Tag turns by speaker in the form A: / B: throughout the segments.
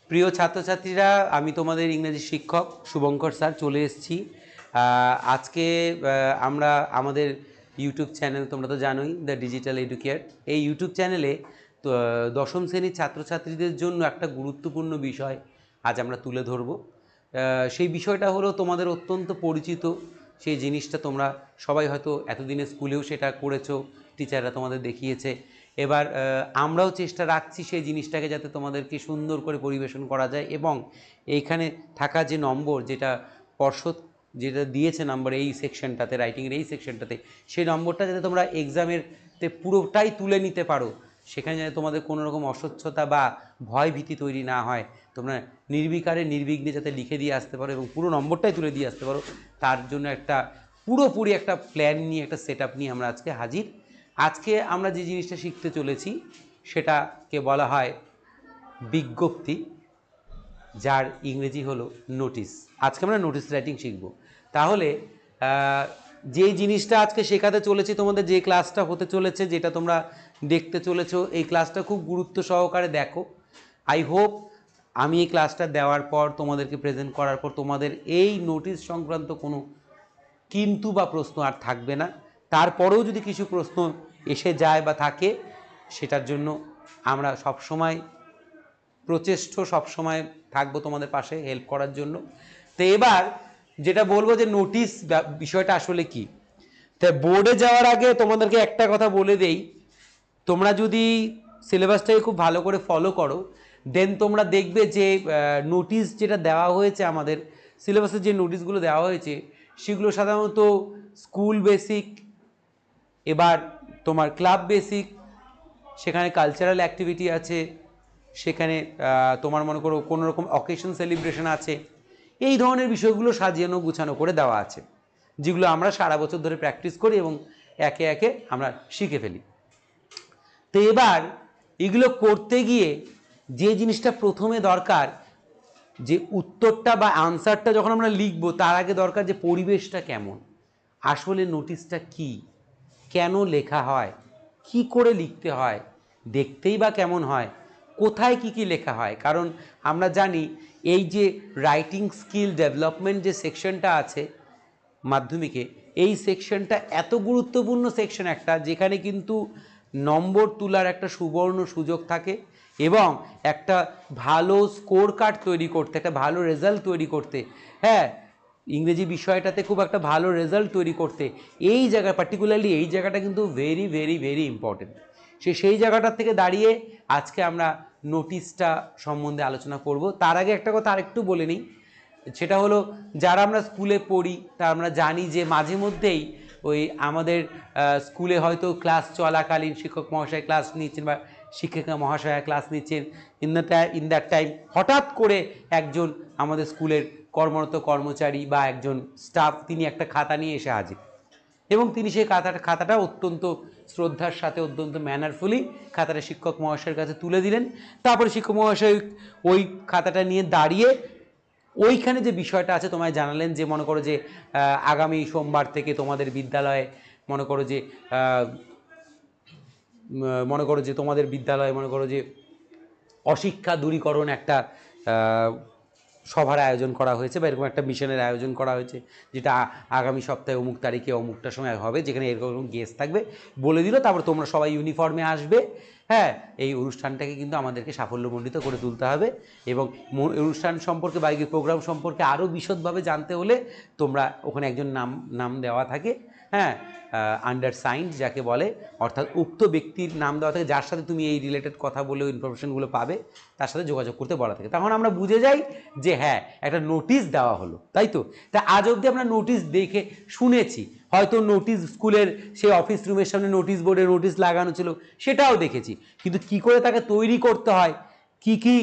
A: প্রিয় ছাত্রছাত্রীরা, আমি তোমাদের ইংরেজি শিক্ষক শুভঙ্কর স্যার চলে এসেছি। আজকে আমরা আমাদের ইউটিউব চ্যানেল, তোমরা তো জানোই, দ্য ডিজিটাল এডুকেয়ার, এই ইউটিউব চ্যানেলে তো দশম শ্রেণীর ছাত্রছাত্রীদের জন্য একটা গুরুত্বপূর্ণ বিষয় আজ আমরা তুলে ধরব। সেই বিষয়টা হলো তোমাদের অত্যন্ত পরিচিত সেই জিনিসটা। তোমরা সবাই হয়তো এতদিনে স্কুলেও সেটা করেছো, টিচাররা তোমাদের দেখিয়েছে। এবার আমরাও চেষ্টা রাখছি সেই জিনিসটাকে যাতে তোমাদেরকে সুন্দর করে পরিবেশন করা যায়, এবং এইখানে থাকা যে নম্বর, যেটা পর্ষদ যেটা দিয়েছে নাম্বার এই সেকশনটাতে, রাইটিংয়ের এই সেকশনটাতে, সেই নম্বরটা যাতে তোমরা এক্সামেরতে পুরোটাই তুলে নিতে পারো, সেখানে যাতে তোমাদের কোনো রকম অস্বচ্ছতা বা ভয় ভীতি তৈরি না হয়, তোমরা নির্বিকারে নির্বিঘ্নে যাতে লিখে দিয়ে আসতে পারো এবং পুরো নম্বরটাই তুলে দিয়ে আসতে পারো, তার জন্য একটা পুরোপুরি একটা প্ল্যান নিয়ে, একটা সেট আপ নিয়ে আমরা আজকে হাজির। আজকে আমরা যে জিনিসটা শিখতে চলেছি সেটাকে বলা হয় বিজ্ঞপ্তি, যার ইংরেজি হলো নোটিশ। আজকে আমরা নোটিশ রাইটিং শিখব। তাহলে যে জিনিসটা আজকে শেখাতে চলেছি তোমাদের, যে ক্লাসটা হতে চলেছে, যেটা তোমরা দেখতে চলেছো, এই ক্লাসটা খুব গুরুত্ব সহকারে দেখো। আই হোপ আমি এই ক্লাসটা দেওয়ার পর, তোমাদেরকে প্রেজেন্ট করার পর, তোমাদের এই নোটিশ সংক্রান্ত কোনো কিন্তু বা প্রশ্ন আর থাকবে না। তারপরেও যদি কিছু প্রশ্ন এসে যায় বা থাকে, সেটার জন্য আমরা সবসময় প্রচেষ্ট, সবসময় থাকবো তোমাদের পাশে হেল্প করার জন্য। তো এবার যেটা বলবো যে নোটিশ বিষয়টা আসলে কি, তাই বোর্ডে যাওয়ার আগে তোমাদেরকে একটা কথা বলে দেই। তোমরা যদি সিলেবাসটাকে খুব ভালো করে ফলো করো, দেন তোমরা দেখবে যে নোটিশ যেটা দেওয়া হয়েছে, আমাদের সিলেবাসের যে নোটিশগুলো দেওয়া হয়েছে, সেগুলো সাধারণত স্কুল বেসিক, এবার তোমার ক্লাব বেসিক, সেখানে কালচারাল অ্যাক্টিভিটি আছে, সেখানে তোমার মনে করো কোনো রকম অকেশন সেলিব্রেশন আছে, এই ধরনের বিষয়গুলো সাজিয়ানো গুছানো করে দেওয়া আছে, যেগুলো আমরা সারা বছর ধরে প্র্যাকটিস করি এবং একে একে আমরা শিখে ফেলি। তো এবার এগুলো করতে গিয়ে যে জিনিসটা প্রথমে দরকার, যে উত্তরটা বা আনসারটা যখন আমরা লিখব, তার আগে দরকার যে পরিবেশটা কেমন, আসলে নোটিশটা কি, কেন লেখা হয়, কি করে লিখতে হয়, দেখতেই বা কেমন হয়, কোথায় কি কি লেখা হয়। কারণ আমরা জানি এই যে রাইটিং স্কিল ডেভেলপমেন্ট যে সেকশনটা আছে মাধ্যমিকে, এই সেকশনটা এত গুরুত্বপূর্ণ সেকশন একটা, যেখানে কিন্তু নম্বর তোলার একটা সুবর্ণ সুযোগ থাকে, এবং একটা ভালো স্কোর কার্ড তৈরি করতে, একটা ভালো রেজাল্ট তৈরি করতে, হ্যাঁ, ইংরেজি বিষয়টাতে খুব একটা ভালো রেজাল্ট তৈরি করতে, এই জায়গা, পার্টিকুলারলি এই জায়গাটা কিন্তু ভেরি ভেরি ভেরি ইম্পর্টেন্ট। সেই জায়গাটার থেকে দাঁড়িয়ে আজকে আমরা নোটিশটা সম্বন্ধে আলোচনা করব। তার আগে একটা কথা আরেকটু বলে নিই, সেটা হলো, যারা আমরা স্কুলে পড়ি তা আমরা জানি যে মাঝে মধ্যেই ওই আমাদের স্কুলে হয়তো ক্লাস চলাকালীন শিক্ষক মহাশয় ক্লাস নিচ্ছেন বা শিক্ষিকা মহাশয়া ক্লাস নিচ্ছেন, ইন দ্যাট টাইম হঠাৎ করে একজন আমাদের স্কুলের কর্মরত কর্মচারী বা একজন স্টাফ, তিনি একটা খাতা নিয়ে এসে হাজির, এবং তিনি সেই খাতাটা অত্যন্ত শ্রদ্ধার সাথে, অত্যন্ত ম্যানারফুলি খাতাটা শিক্ষক মহাশয়ের কাছে তুলে দিলেন। তারপরে শিক্ষক মহাশয় ওই খাতাটা নিয়ে দাঁড়িয়ে ওইখানে যে বিষয়টা আছে তোমায় জানালেন, যে মনে করো যে আগামী সোমবার থেকে তোমাদের বিদ্যালয়ে মনে করো যে তোমাদের বিদ্যালয়ে মনে করো যে অশিক্ষা দূরীকরণ একটা সভার আয়োজন করা হয়েছে, বা এরকম একটা মিশনের আয়োজন করা হয়েছে, যেটা আগামী সপ্তাহে অমুক তারিখে অমুকটার সময় হবে, যেখানে এরকম গেস্ট থাকবে বলে দিল। তারপর তোমরা সবাই ইউনিফর্মে আসবে। হ্যাঁ, এই অনুষ্ঠানটাকে কিন্তু আমাদেরকে সাফল্যমণ্ডিত করে তুলতে হবে, এবং অনুষ্ঠান সম্পর্কে বা এই প্রোগ্রাম সম্পর্কে আরও বিশদভাবে জানতে হলে তোমরা ওখানে একজন নাম দেওয়া থাকে, হ্যাঁ, আন্ডার সাইন্ড যাকে বলে, অর্থাৎ উক্ত ব্যক্তির নাম দেওয়া থাকে, যার সাথে তুমি এই রিলেটেড কথা বলেও ইনফরমেশনগুলো পাবে, তার সাথে যোগাযোগ করতে বলা থাকে। তখন আমরা বুঝে যাই যে হ্যাঁ, একটা নোটিশ দেওয়া হলো, তাই তো। তা আজ অবধি আমরা নোটিশ দেখে শুনেছি, হয়তো নোটিশ স্কুলের সেই অফিস রুমের সামনে নোটিশ বোর্ডে নোটিশ লাগানো ছিল, সেটাও দেখেছি, কিন্তু কি করে তাকে তৈরি করতে হয়, কি কি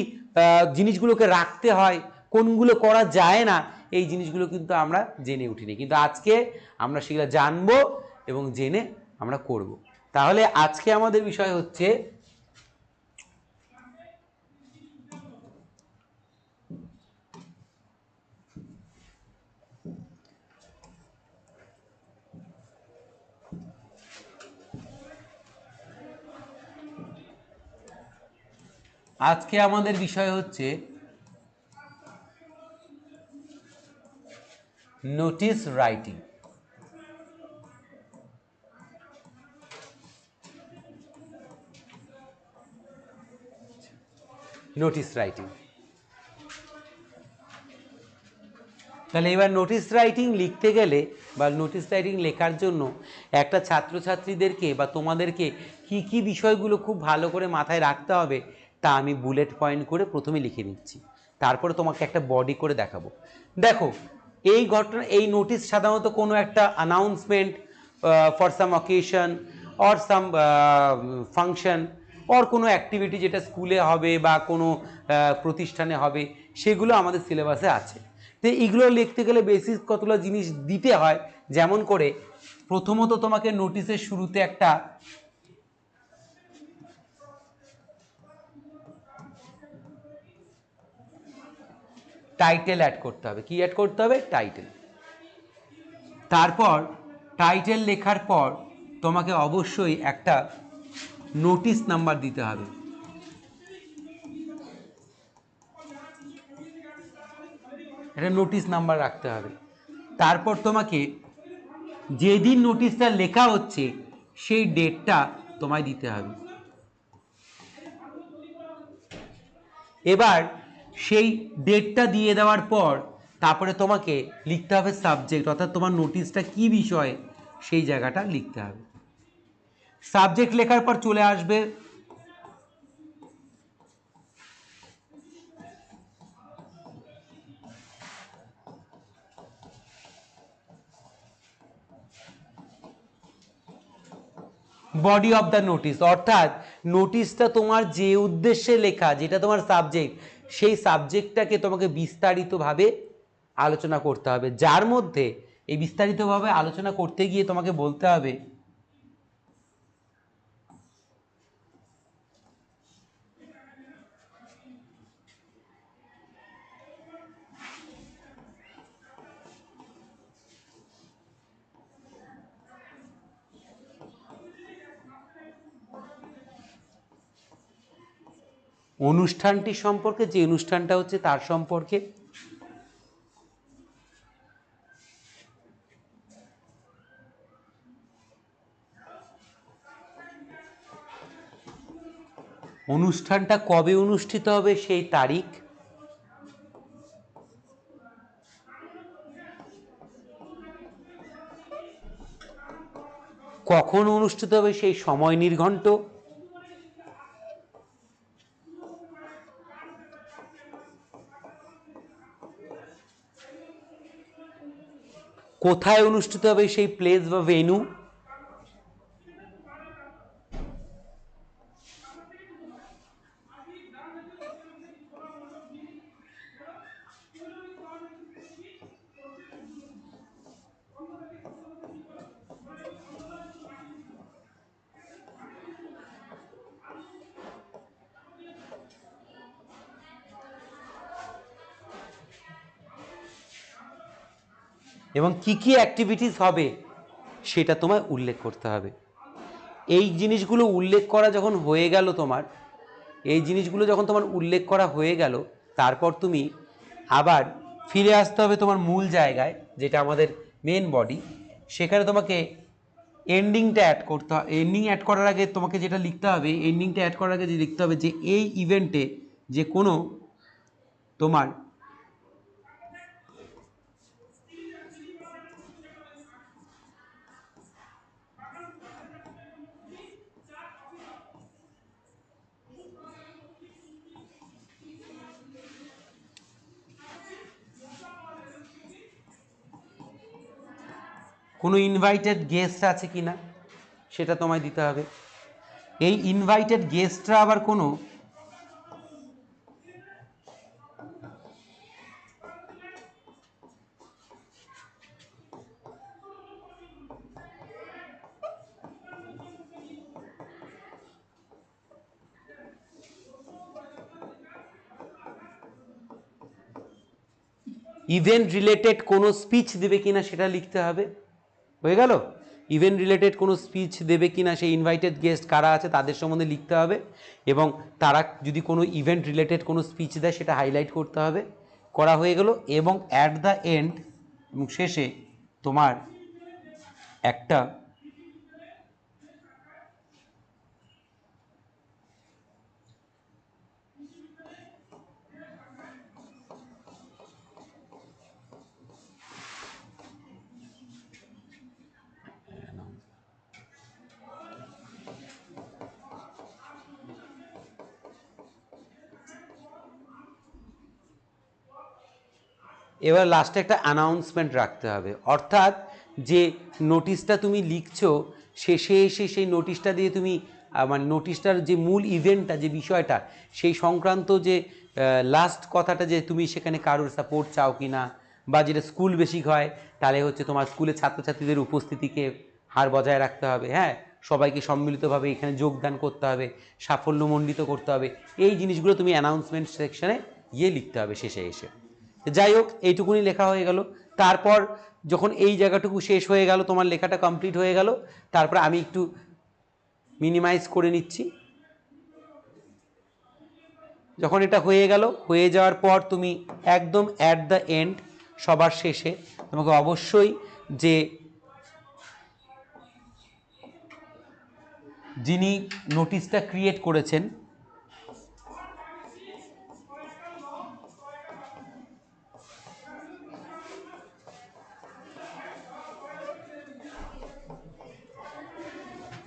A: জিনিসগুলোকে রাখতে হয়, কোনগুলো করা যায় না, এই জিনিসগুলো কিন্তু আমরা জেনে উঠিনি। কিন্তু আজকে আমরা সেগুলো জানবো এবং জেনে আমরা করব। তাহলে আজকে আমাদের বিষয় হচ্ছে নোটিস রাইটিং। নোটিস রাইটিং, তাহলে এবার নোটিস রাইটিং লিখতে গেলে বা নোটিস রাইটিং লেখার জন্য একটা ছাত্রছাত্রীদেরকে বা তোমাদেরকে কি কি বিষয়গুলো খুব ভালো করে মাথায় রাখতে হবে তা আমি বুলেট পয়েন্ট করে প্রথমে লিখে নিচ্ছি, তারপরে তোমাকে একটা বডি করে দেখাবো। দেখো এই ঘটনা, এই নোটিস সাধারণত কোনো একটা announcement for some occasion or some function or কোনো অ্যাক্টিভিটি যেটা স্কুলে হবে বা কোনো প্রতিষ্ঠানে হবে, সেগুলো আমাদের সিলেবাসে আছে। তো এইগুলো লিখতে গেলে বেসিক কতগুলো জিনিস দিতে হয়, যেমন করে প্রথমত তোমাকে নোটিশের শুরুতে একটা টাইটেল অ্যাড করতে হবে। কি অ্যাড করতে হবে? টাইটেল। তারপর টাইটেল লেখার পর তোমাকে অবশ্যই একটা নোটিশ নাম্বার দিতে হবে। একটা নোটিশ নাম্বার রাখতে হবে। তারপর তোমাকে যেদিন নোটিশটা লেখা হচ্ছে সেই ডেটটা তোমায় দিতে হবে। এবার সেই ডেটটা দিয়ে দেওয়ার পর তারপরে তোমাকে লিখতে হবে সাবজেক্ট, অর্থাৎ তোমার নোটিশটা কি বিষয়ে সেই জায়গাটা লিখতে হবে। সাবজেক্ট লেখার পর চলে আসবে বডি অফ দ্য নোটিশ, অর্থাৎ নোটিশটা তোমার যে উদ্দেশ্যে লেখা, যেটা তোমার সাবজেক্ট, সেই সাবজেক্টটাকে তোমাকে বিস্তারিতভাবে আলোচনা করতে হবে, যার মধ্যে এই বিস্তারিতভাবে আলোচনা করতে গিয়ে তোমাকে বলতে হবে অনুষ্ঠানটি সম্পর্কে, যে অনুষ্ঠানটা হচ্ছে তার সম্পর্কে, অনুষ্ঠানটা কবে অনুষ্ঠিত হবে সেই তারিখ, কখন অনুষ্ঠিত হবে সেই সময় নির্ঘণ্ট, কোথায় অনুষ্ঠিত হবে সেই প্লেস বা ভেন্যু, এবং কি কি অ্যাক্টিভিটিস হবে সেটা তোমায় উল্লেখ করতে হবে। এই জিনিসগুলো উল্লেখ করা যখন হয়ে গেল তোমার, এই জিনিসগুলো যখন তোমার উল্লেখ করা হয়ে গেল, তারপর তুমি আবার ফিরে আসতে হবে তোমার মূল জায়গায়, যেটা আমাদের মেন বডি। সেখানে তোমাকে এন্ডিংটা অ্যাড করতে হবে। এন্ডিং অ্যাড করার আগে তোমাকে যেটা লিখতে হবে, এন্ডিংটা অ্যাড করার আগে যে লিখতে হবে যে এই ইভেন্টে যে কোনো তোমার কোনো ইনভাইটেড গেস্ট আছে কি না সেটা তোমায় দিতে হবে। এই ইনভাইটেড গেস্টরা আবার কোনো ইভেন্ট রিলেটেড কোনো স্পিচ দেবে কিনা সেটা লিখতে হবে। হয়ে গেল? ইভেন্ট রিলেটেড কোনো স্পিচ দেবে কিনা, সেই ইনভাইটেড গেস্ট কারা আছে তাদের সম্বন্ধে লিখতে হবে, এবং তারা যদি কোনো ইভেন্ট রিলেটেড কোনো স্পিচ দেয় সেটা হাইলাইট করতে হবে। করা হয়ে গেল, এবং অ্যাট দ্য এন্ড এবং শেষে তোমার একটা এবার লাস্টে একটা অ্যানাউন্সমেন্ট রাখতে হবে, অর্থাৎ যে নোটিশটা তুমি লিখছো শেষে এসে সেই নোটিশটা দিয়ে তুমি মানে নোটিশটার যে মূল ইভেন্টটা, যে বিষয়টা, সেই সংক্রান্ত যে লাস্ট কথাটা, যে তুমি সেখানে কারোর সাপোর্ট চাও কি না, বা যেটা স্কুল বেসিক হয় তাহলে হচ্ছে তোমার স্কুলের ছাত্রছাত্রীদের উপস্থিতিকে হার বজায় রাখতে হবে, হ্যাঁ, সবাইকে সম্মিলিতভাবে এখানে যোগদান করতে হবে, সাফল্যমণ্ডিত করতে হবে, এই জিনিসগুলো তুমি অ্যানাউন্সমেন্ট সেকশনে গিয়ে লিখতে হবে শেষে এসে। যাই হোক, এইটুকুনি লেখা হয়ে গেল। তারপর যখন এই জায়গাটুকু শেষ হয়ে গেল, তোমার লেখাটা কমপ্লিট হয়ে গেল, তারপর আমি একটু মিনিমাইজ করে নিচ্ছি। যখন এটা হয়ে গেল, হয়ে যাওয়ার পর তুমি একদম অ্যাট দ্য এন্ড, সবার শেষে তোমাকে অবশ্যই যে যিনি নোটিশটা ক্রিয়েট করেছেন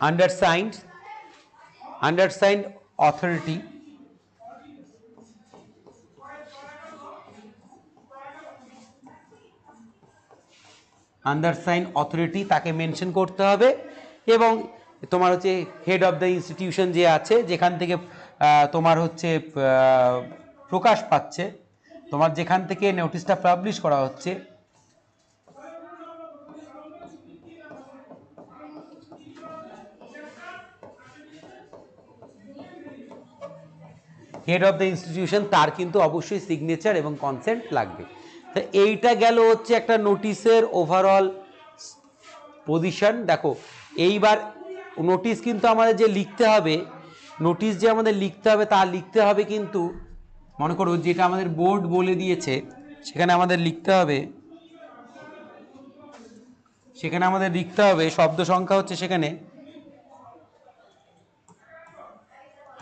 A: undersigned authority, তাকে মেনশন করতে হবে। এবং তোমার হচ্ছে হেড অফ দ্য ইনস্টিটিউশন যে আছে, যেখান থেকে তোমার হচ্ছে প্রকাশ পাচ্ছে, তোমার যেখান থেকে নোটিশটা পাবলিশ করা হচ্ছে, হেড অফ দ্য ইনস্টিটিউশন, তার কিন্তু অবশ্যই সিগনেচার এবং কনসেন্ট লাগবে। তো এইটা গেল হচ্ছে একটা নোটিশের ওভারঅল পজিশন। দেখো, এইবার নোটিশ কিন্তু আমাদের যে লিখতে হবে, নোটিশ যে আমাদের লিখতে হবে, তা লিখতে হবে কিন্তু মনে করো যেটা আমাদের বোর্ড বলে দিয়েছে, সেখানে আমাদের লিখতে হবে, শব্দ সংখ্যা হচ্ছে সেখানে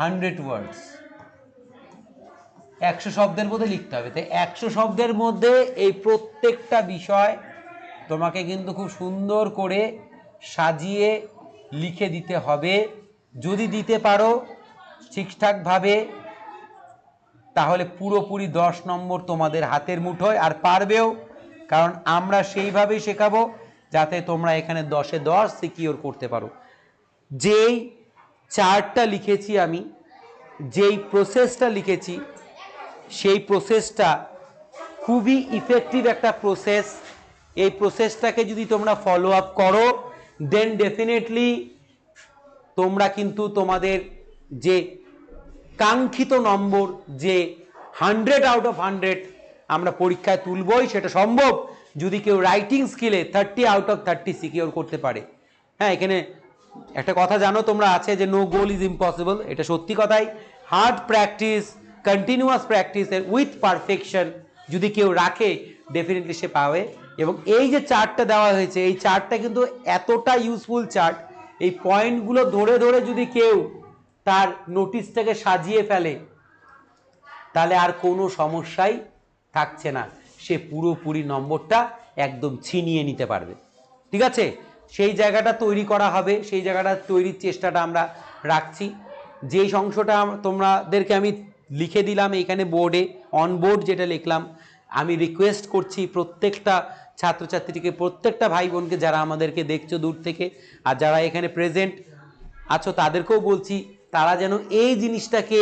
A: 100 ওয়ার্ডস, 100 শব্দের মধ্যে লিখতে হবে। তাই 100 শব্দের মধ্যে এই প্রত্যেকটা বিষয় তোমাকে কিন্তু খুব সুন্দর করে সাজিয়ে লিখে দিতে হবে। যদি দিতে পারো ঠিকঠাকভাবে, তাহলে পুরোপুরি 10 নম্বর তোমাদের হাতের মুঠোয়। আর পারবেও, কারণ আমরা সেইভাবেই শেখাবো যাতে তোমরা এখানে 10-এ 10 সিকিওর করতে পারো। যেই চার্টটা লিখেছি আমি, যেই প্রসেসটা লিখেছি, সেই প্রসেসটা খুবই ইফেক্টিভ একটা প্রসেস। এই প্রসেসটাকে যদি তোমরা ফলো আপ করো, দেন ডেফিনেটলি তোমরা কিন্তু তোমাদের যে কাঙ্ক্ষিত নম্বর, যে 100 আউট অফ 100 আমরা পরীক্ষায় তুলবই, সেটা সম্ভব যদি কেউ রাইটিং স্কিলে 30 আউট অফ 30 সিকিওর করতে পারে। হ্যাঁ, এখানে একটা কথা জানো তোমরা আছে যে নো গোল ইজ ইম্পসিবল, এটা সত্যি কথাই। Hard practice, continuous practice with perfection যদি কেউ রাখে, ডেফিনেটলি সে পাবে। এবং এই যে চার্টটা দেওয়া হয়েছে, এই চার্টটা কিন্তু এতটা ইউজফুল চার্ট, এই পয়েন্টগুলো ধরে ধরে যদি কেউ তার নোটিশটাকে সাজিয়ে ফেলে, তাহলে আর কোনো সমস্যাই থাকছে না, সে পুরোপুরি নম্বরটা একদম ছিনিয়ে নিতে পারবে। ঠিক আছে, সেই জায়গাটা তৈরি করা হবে, সেই জায়গাটা তৈরির চেষ্টাটা আমরা রাখছি। যেই অংশটা তোমাদেরকে আমি লিখে দিলাম এইখানে বোর্ডে, অন বোর্ড যেটা লিখলাম, আমি রিকোয়েস্ট করছি প্রত্যেকটা ছাত্রছাত্রীকে, প্রত্যেকটা ভাই বোনকে যারা আমাদেরকে দেখছো দূর থেকে, আর যারা এখানে প্রেজেন্ট আছো তাদেরকেও বলছি, তারা যেন এই জিনিসটাকে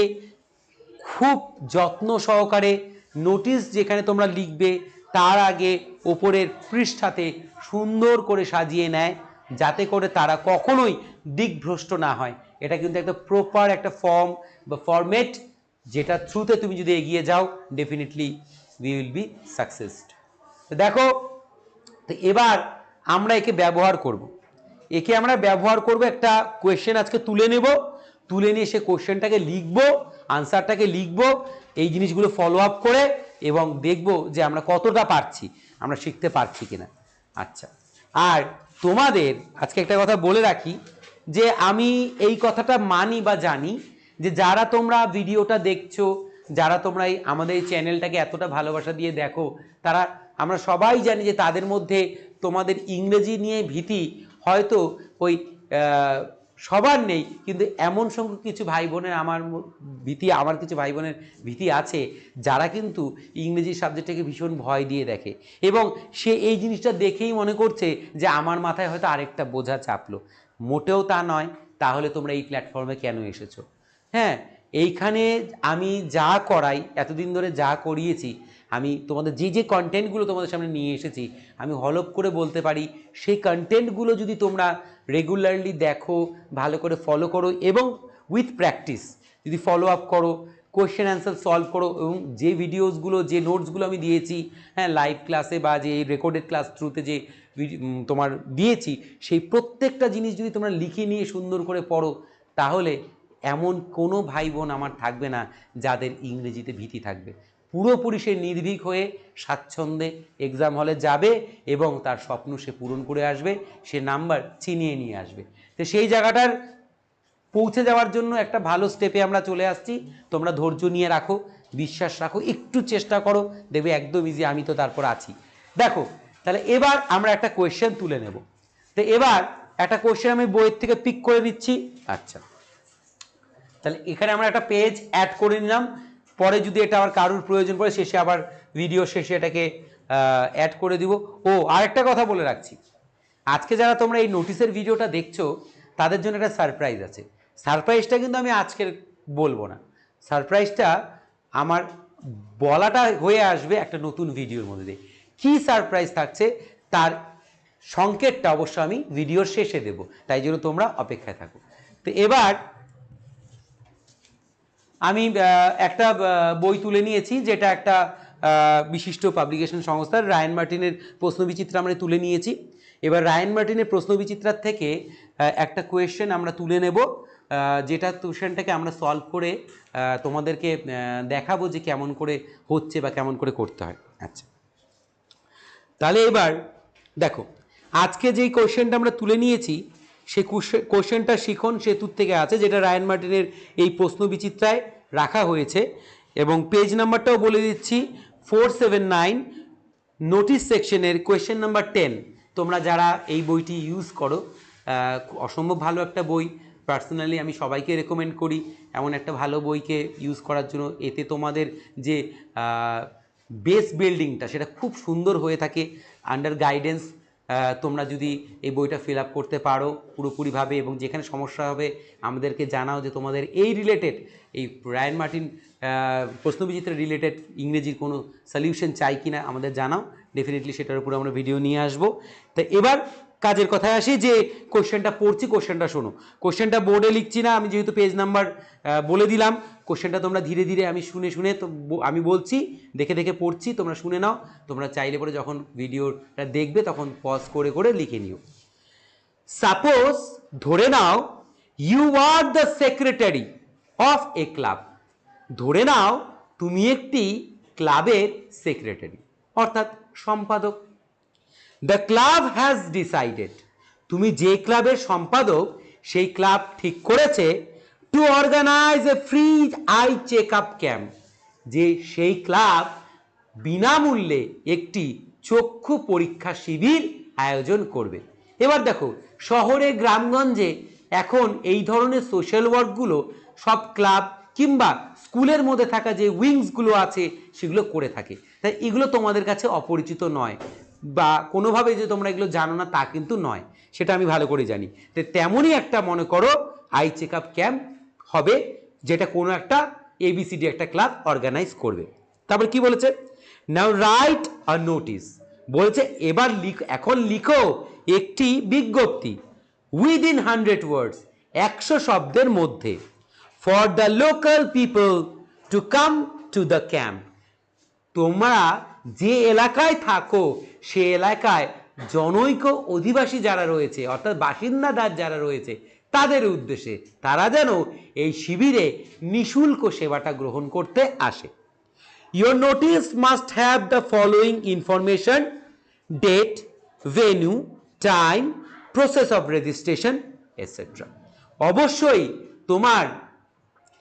A: খুব যত্ন সহকারে, নোটিশ যেখানে তোমরা লিখবে তার আগে ওপরের পৃষ্ঠাতে সুন্দর করে সাজিয়ে নেয়, যাতে করে তারা কখনোই দিকভ্রষ্ট না হয়। এটা কিন্তু একটা প্রপার একটা ফর্ম বা ফরম্যাট, যেটা থ্রুতে তুমি যদি এগিয়ে যাও, definitely we will be succeeded. তো দেখো, তো এবার আমরা একে ব্যবহার করব, একটা কোয়েশ্চেন আজকে তুলে নেব, তুলে নিয়ে সে কোয়েশ্চেনটাকে লিখবো, আনসারটাকে লিখবো, এই জিনিসগুলো ফলো আপ করে এবং দেখব যে আমরা কতটা পারছি, আমরা শিখতে পারছি কিনা। আচ্ছা, আর তোমাদের আজকে একটা কথা বলে রাখি যে আমি এই কথাটা মানি বা জানি যে যারা তোমরা ভিডিওটা দেখছো, যারা তোমরা আমাদের এই চ্যানেলটাকে এতটা ভালোবাসা দিয়ে দেখো, তারা আমরা সবাই জানি যে তাদের মধ্যে তোমাদের ইংরেজি নিয়ে ভীতি হয়তো ওই সবার নেই, কিন্তু এমন সংখ্যক কিছু ভাই বোনের আমার কিছু ভাই বোনের ভীতি আছে যারা কিন্তু ইংরেজি সাবজেক্টটাকে ভীষণ ভয় দিয়ে দেখে, এবং সে এই জিনিসটা দেখেই মনে করছে যে আমার মাথায় হয়তো আরেকটা বোঝা চাপলো। মোটেও তা নয়। তাহলে তোমরা এই প্ল্যাটফর্মে কেন এসেছো? হ্যাঁ, এইখানে আমি যা করাই, এতদিন ধরে যা করিয়েছি, আমি তোমাদের যে যে কন্টেন্টগুলো তোমাদের সামনে নিয়ে এসেছি, আমি হলপ করে বলতে পারি সেই কন্টেন্টগুলো যদি তোমরা রেগুলারলি দেখো, ভালো করে ফলো করো এবং উইথ প্র্যাকটিস যদি ফলো আপ করো, কোয়েশ্চেন অ্যান্সার সলভ করো, এবং যে ভিডিওসগুলো যে নোটসগুলো আমি দিয়েছি, হ্যাঁ, লাইভ ক্লাসে বা যে রেকর্ডেড ক্লাস থ্রুতে যে তোমার দিয়েছি, সেই প্রত্যেকটা জিনিস যদি তোমরা লিখে নিয়ে সুন্দর করে পড়ো, তাহলে এমন কোনো ভাই বোন আমার থাকবে না যাদের ইংরেজিতে ভীতি থাকবে। পুরোপুরি সে নির্ভীক হয়ে স্বাচ্ছন্দ্যে এক্সাম হলে যাবে এবং তার স্বপ্ন সে পূরণ করে আসবে, সে নাম্বার ছিনিয়ে নিয়ে আসবে। তো সেই জায়গাটার পৌঁছে যাওয়ার জন্য একটা ভালো স্টেপে আমরা চলে আসছি। তোমরা ধৈর্য নিয়ে রাখো, বিশ্বাস রাখো, একটু চেষ্টা করো, দেখবে একদম ইজি। আমি তো তারপর আছি। দেখো, তাহলে এবার আমরা একটা কোয়েশ্চেন তুলে নেব। তো এবার একটা কোয়েশ্চেন আমি বইয়ের থেকে পিক করে নিচ্ছি। আচ্ছা, তাহলে এখানে আমরা একটা পেজ অ্যাড করে নিলাম। পরে যদি এটা আবার কারুর প্রয়োজন পড়ে, শেষে আবার ভিডিও শেষে এটাকে অ্যাড করে দিব। ও আরেকটা কথা বলে রাখছি, আজকে যারা তোমরা এই নোটিশের ভিডিওটা দেখছো তাদের জন্য একটা সারপ্রাইজ আছে। সারপ্রাইজটা কিন্তু আমি আজকের বলবো না, সারপ্রাইজটা আমার বলাটা হয়ে আসবে একটা নতুন ভিডিওর মধ্যে দিয়ে। কী সারপ্রাইজ থাকছে তার সংকেতটা অবশ্য আমি ভিডিওর শেষে দেব, তাই জন্য তোমরা অপেক্ষায় থাকো। তো এবার আমি একটা বই তুলে নিয়েছি, যেটা একটা বিশিষ্ট পাবলিকেশন সংস্থার রায়ান মার্টিনের প্রশ্নবিচিত্রা আমরা তুলে নিয়েছি। এবার রায়ান মার্টিনের প্রশ্নবিচিত্রার থেকে একটা কোয়েশ্চেন আমরা তুলে নেব, যেটা কোয়েশ্চেনটাকে আমরা সলভ করে তোমাদেরকে দেখাবো যে কেমন করে হচ্ছে বা কেমন করে করতে হয়। আচ্ছা, তাহলে এবার দেখো, আজকে যেই কোয়েশ্চেনটা আমরা তুলে নিয়েছি সেই কোয়েশ্চেনটা শিখন সেতুর থেকে আছে, যেটা রায়ান মার্টিনের এই প্রশ্নবিচিত্রায় রাখা হয়েছে, এবং পেজ নাম্বারটাও বলে দিচ্ছি 479, নোটিশ সেকশনের কোয়েশ্চেন নাম্বার 10। তোমরা যারা এই বইটি ইউজ করো, অসম্ভব ভালো একটা বই, পার্সোনালি আমি সবাইকে রেকমেন্ড করি এমন একটা ভালো বইকে ইউজ করার জন্য। এতে তোমাদের যে বেস বিল্ডিংটা সেটা খুব সুন্দর হয়ে থাকে আন্ডার গাইডেন্স। তোমরা যদি এই বইটা ফিল আপ করতে পারো পুরোপুরিভাবে, এবং যেখানে সমস্যা হবে আমাদেরকে জানাও যে তোমাদের এই রিলেটেড, এই রায়ান মার্টিন প্রশ্নবিচিত্রের রিলেটেড ইংরেজির কোনো সলিউশন চাই কিনা আমাদের জানাও, ডেফিনেটলি সেটার উপরে আমরা ভিডিও নিয়ে আসবো। তো এবার কাজের কথায় আসি, যে কোশ্চেনটা পড়ছি, কোশ্চেনটা শোনো। কোশ্চেনটা বোর্ডে লিখছি না, আমি যেহেতু পেজ নাম্বার বলে দিলাম, কোশ্চেনটা তোমরা ধীরে ধীরে আমি শুনে শুনে তো আমি বলছি, দেখে দেখে পড়ছি, তোমরা শুনে নাও। তোমরা চাইলে পরে যখন ভিডিওটা দেখবে তখন পজ করে করে লিখে নিও। সাপোজ, ধরে নাও you are the secretary of a club. ধরে নাও তুমি একটি ক্লাবের সেক্রেটারি, অর্থাৎ সম্পাদক। দ্য ক্লাব হ্যাজ ডিসাইডেড, তুমি যে ক্লাবের সম্পাদক সেই ক্লাব ঠিক করেছে to organize a free I check up camp, যে সেই ক্লাব বিনামূল্যে একটি চক্ষু পরীক্ষা শিবির আয়োজন করবে। এবার দেখো, শহরে গ্রামগঞ্জে এখন এই ধরনের সোশ্যাল ওয়ার্কগুলো সব ক্লাব কিংবা স্কুলের মধ্যে থাকা যে উইংসগুলো আছে সেগুলো করে থাকে, তাই এগুলো তোমাদের কাছে অপরিচিত নয়, বা কোনোভাবে যে তোমরা এগুলো জানো না তা কিন্তু নয়, সেটা আমি ভালো করে জানি। তো তেমনই একটা মনে করো আই চেক আপ ক্যাম্প হবে, যেটা কোনো একটা এবিসিডি একটা ক্লাব অর্গানাইজ করবে। তারপর কি বলেছে, নাও রাইট আ নোটিস, বলেছে এবার এখন লিখো একটি বিজ্ঞপ্তি উইদিন 100 ওয়ার্ডস, 100 শব্দের মধ্যে, for the local people to come to the camp. তোমরা যে এলাকায় থাকো সে এলাকায় জনৈক অধিবাসী যারা রয়েছে, অর্থাৎ বাসিন্দাদার যারা রয়েছে, তাদের উদ্দেশ্যে তারা যেন এই শিবিরে নিঃশুল্ক সেবাটা গ্রহণ করতে আসে। Your notice must have the following information: date, venue, time, process of registration, etc. অবশ্যই তোমার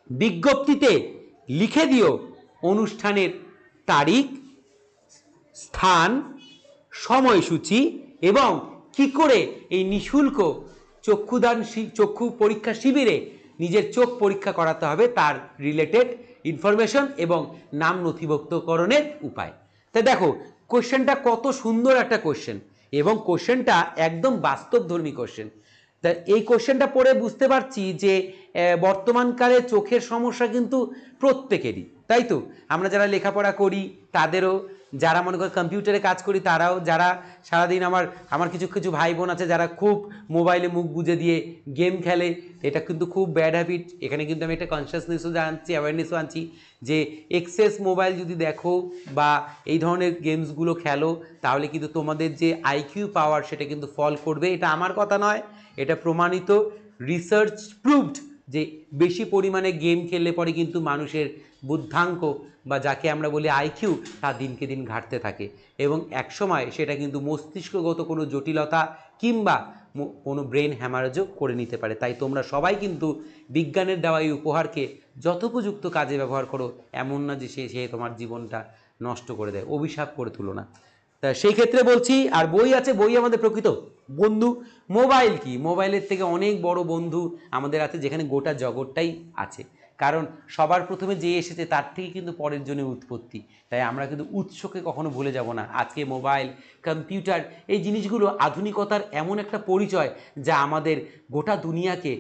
A: বিজ্ঞপ্তিতে লিখে দিও অনুষ্ঠানের তারিখ, স্থান, সময়সূচি এবং কি করে এই নিঃশুল্ক চক্ষু পরীক্ষা শিবিরে নিজের চোখ পরীক্ষা করাতে হবে তার রিলেটেড ইনফরমেশন এবং নাম নথিভুক্তকরণের উপায়। তাই দেখো কোশ্চেনটা কত সুন্দর একটা কোশ্চেন এবং কোশ্চেনটা একদম বাস্তবধর্মী কোশ্চেন। তা এই কোশ্চেনটা পড়ে বুঝতে পারছি যে বর্তমানকালে চোখের সমস্যা কিন্তু প্রত্যেকেরই, তাই তো? আমরা যারা লেখাপড়া করি তাদেরও, যারা মনে করে কম্পিউটারে কাজ করি তারাও, যারা সারাদিন আমার কিছু কিছু ভাই বোন আছে যারা খুব মোবাইলে মুখ গুজে দিয়ে গেম খেলে, এটা কিন্তু খুব ব্যাড হ্যাবিট। এখানে কিন্তু আমি একটা কনসিয়াসনেসও আনছি, অ্যাওয়ারনেসও আনছি যে এক্সেস মোবাইল যদি দেখো বা এই ধরনের গেমসগুলো খেলো তাহলে কিন্তু তোমাদের যে আইকিউ পাওয়ার সেটা কিন্তু ফল করবে। এটা আমার কথা নয়, এটা প্রমাণিত, রিসার্চ প্রুভড যে বেশি পরিমাণে গেম খেললে পরে কিন্তু মানুষের বুদ্ধাঙ্ক বা যাকে আমরা বলি আইকিউ তা দিনকে দিন ঘাটতে থাকে এবং একসময় সেটা কিন্তু মস্তিষ্কগত কোনো জটিলতা কিংবা কোনো ব্রেন হ্যামারেজও করে নিতে পারে। তাই তোমরা সবাই কিন্তু বিজ্ঞানের দেওয়া এই উপহারকে যথোপযুক্ত কাজে ব্যবহার করো, এমন না যে সে তোমার জীবনটা নষ্ট করে দেয়, অভিশাপ করে তুলো না। তা সেই ক্ষেত্রে বলছি, আর বই আছে, বই আমাদের প্রকৃত বন্ধু। মোবাইল কি? মোবাইলের থেকে অনেক বড় বন্ধু আমাদের আছে, যেখানে গোটা জগৎটাই আছে। কারণ সবার প্রথমে যে এসেছে তার থেকে কিন্তু পরের জন্য উৎপত্তি। তাই আমরা কিন্তু উৎসকে কখনো ভুলে যাব না। আজকে মোবাইল, কম্পিউটার এই জিনিসগুলো আধুনিকতার এমন একটা পরিচয় যা আমাদের গোটা দুনিয়াকে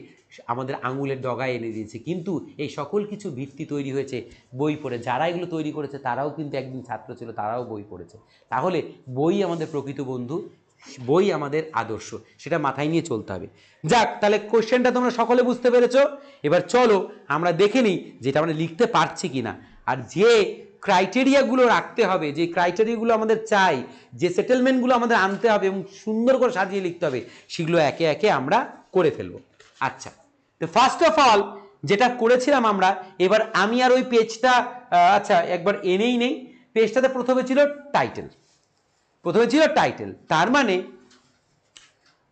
A: আমাদের আঙুলের ডগায় এনে দিয়েছে। কিন্তু এই সকল কিছু ভিত্তি তৈরি হয়েছে বই পড়ে। যারা এগুলো তৈরি করেছে তারাও কিন্তু একদিন ছাত্র ছিল, তারাও বই পড়েছে। তাহলে বই আমাদের প্রকৃত বন্ধু, বই আমাদের আদর্শ, সেটা মাথায় নিয়ে চলতে হবে। যাক, তাহলে কোশ্চেনটা তোমরা সকলে বুঝতে পেরেছো। এবার চলো আমরা দেখে নিই যেটা আমরা লিখতে পারছি কিনা, আর যে ক্রাইটেরিয়াগুলো রাখতে হবে, যে ক্রাইটেরিয়াগুলো আমাদের চাই, যে সেটেলমেন্টগুলো আমাদের আনতে হবে এবং সুন্দর করে সাজিয়ে লিখতে হবে, সেগুলো একে একে আমরা করে ফেলবো। আচ্ছা, তো ফার্স্ট অফ অল যেটা করেছিলাম আমরা, এবার আমি আর ওই পেজটা আচ্ছা একবার এনেই নেই। পেজটাতে প্রথমে ছিল টাইটেল, তার মানে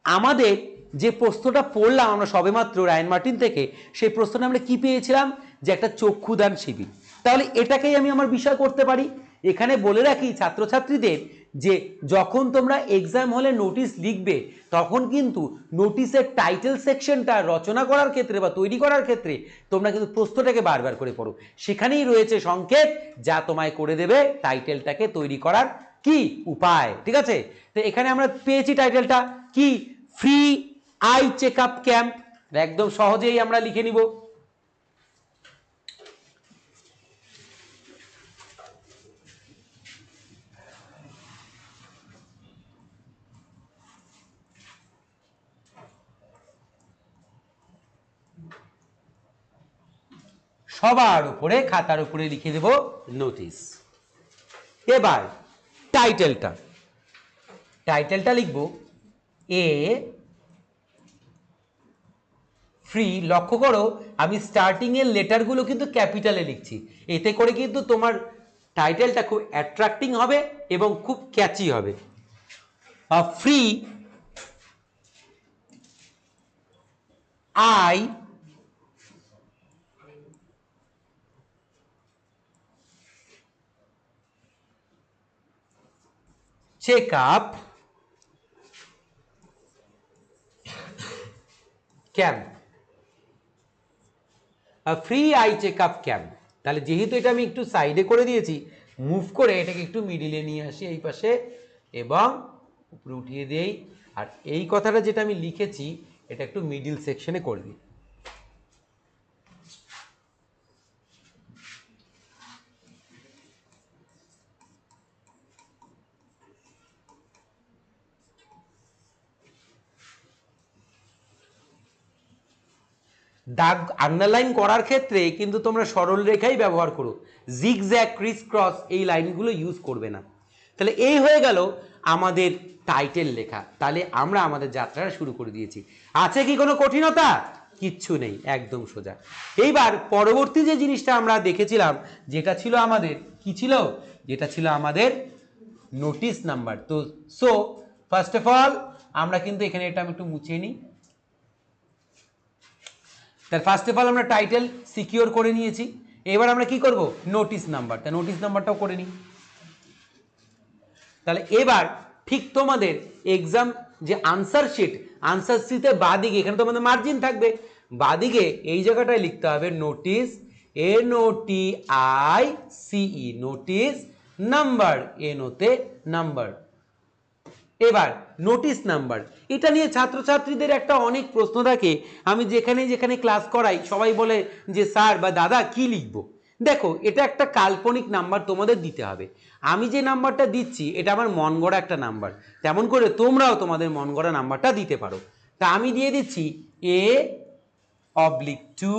A: আমাদের যে প্রশ্নটা পড়লাম আমরা সবেমাত্র রায়ান মার্টিন থেকে, সেই প্রশ্নটা আমরা কি পেয়েছিলাম? যে একটা চক্ষুদান শিবির। তাহলে এটাকেই আমি আমার বিষয় করতে পারি। এখানে বলে রাখি ছাত্রছাত্রীদের যে যখন তোমরা এক্সাম হলে নোটিশ লিখবে তখন কিন্তু নোটিশের টাইটেল সেকশনটা রচনা করার ক্ষেত্রে বা তৈরি করার ক্ষেত্রে তোমরা কিন্তু প্রশ্নটাকে বারবার করে পড়ো। সেখানেই রয়েছে সংকেত যা তোমায় করে দেবে টাইটেলটাকে তৈরি করার কি উপায়। ঠিক আছে, তো এখানে আমরা পেয়েছি টাইটেলটা কি, free I check up camp. একদম সহজেই আমরা লিখে নিব। সবার উপরে খাতার উপরে লিখে দেব নোটিশ। এবার টাইটেলটা লিখব এ ফ্রি। লক্ষ্য করো আমি স্টার্টিং এর লেটারগুলো কিন্তু ক্যাপিটালে লিখছি, এতে করে কিন্তু তোমার টাইটেলটা খুব অ্যাট্রাক্টিং হবে এবং খুব ক্যাচি হবে। Free I check up camp, free I check up camp. তাহলে যেহেতু এটা আমি একটু সাইডে করে দিয়েছি, মুভ করে এটাকে একটু মিডিলে নিয়ে আসি এই পাশে এবং উপরে উঠিয়ে দেই। আর এই কথাটা যেটা আমি লিখেছি এটা একটু মিডিল সেকশনে করে দিই। দাগ আন্ডারলাইন করার ক্ষেত্রে কিন্তু তোমরা সরল রেখাই ব্যবহার করো, জিগজ্যাগ, ক্রিস ক্রস এই লাইনগুলো ইউজ করবে না। তাহলে এই হয়ে গেল আমাদের টাইটেল লেখা। তাহলে আমরা আমাদের যাত্রাটা শুরু করে দিয়েছি। আছে কি কোনো কঠিনতা? কিচ্ছু নেই, একদম সোজা। এইবার পরবর্তী যে জিনিসটা আমরা দেখেছিলাম যেটা ছিল আমাদের কি ছিল, যেটা ছিল আমাদের নোটিশ নাম্বার। তো সো ফার্স্ট অফ অল আমরা কিন্তু এখানে এটা আমি একটু মুছে নিই। তার ফার্স্ট অফ অল আমরা টাইটেল সিকিউর করে নিয়েছি। এবার আমরা কি করব, নোটিশ নাম্বার, তা নোটিশ নাম্বারটাও করে নিই। তাহলে এবার ঠিক তোমাদের এক্সাম যে আনসার শিটের বাদিকে এখানে তোমাদের মার্জিন থাকবে, বাদিকে এই জায়গাটায় লিখতে হবে নোটিশ, NOTICE, নোটিশ নাম্বার, NO-তে নাম্বার। এবার নোটিশ নাম্বার, এটা নিয়ে ছাত্রছাত্রীদের একটা অনেক প্রশ্ন থাকে। আমি যেখানে যেখানে ক্লাস করাই সবাই বলে যে স্যার বা দাদা কি লিখবো। দেখো, এটা একটা কাল্পনিক নাম্বার তোমাদের দিতে হবে। আমি যে নাম্বারটা দিচ্ছি এটা আমার মন গড়া একটা নাম্বার, তেমন করে তোমরাও তোমাদের মন গড়া নাম্বারটা দিতে পারো। তা আমি দিয়ে দিচ্ছি A/2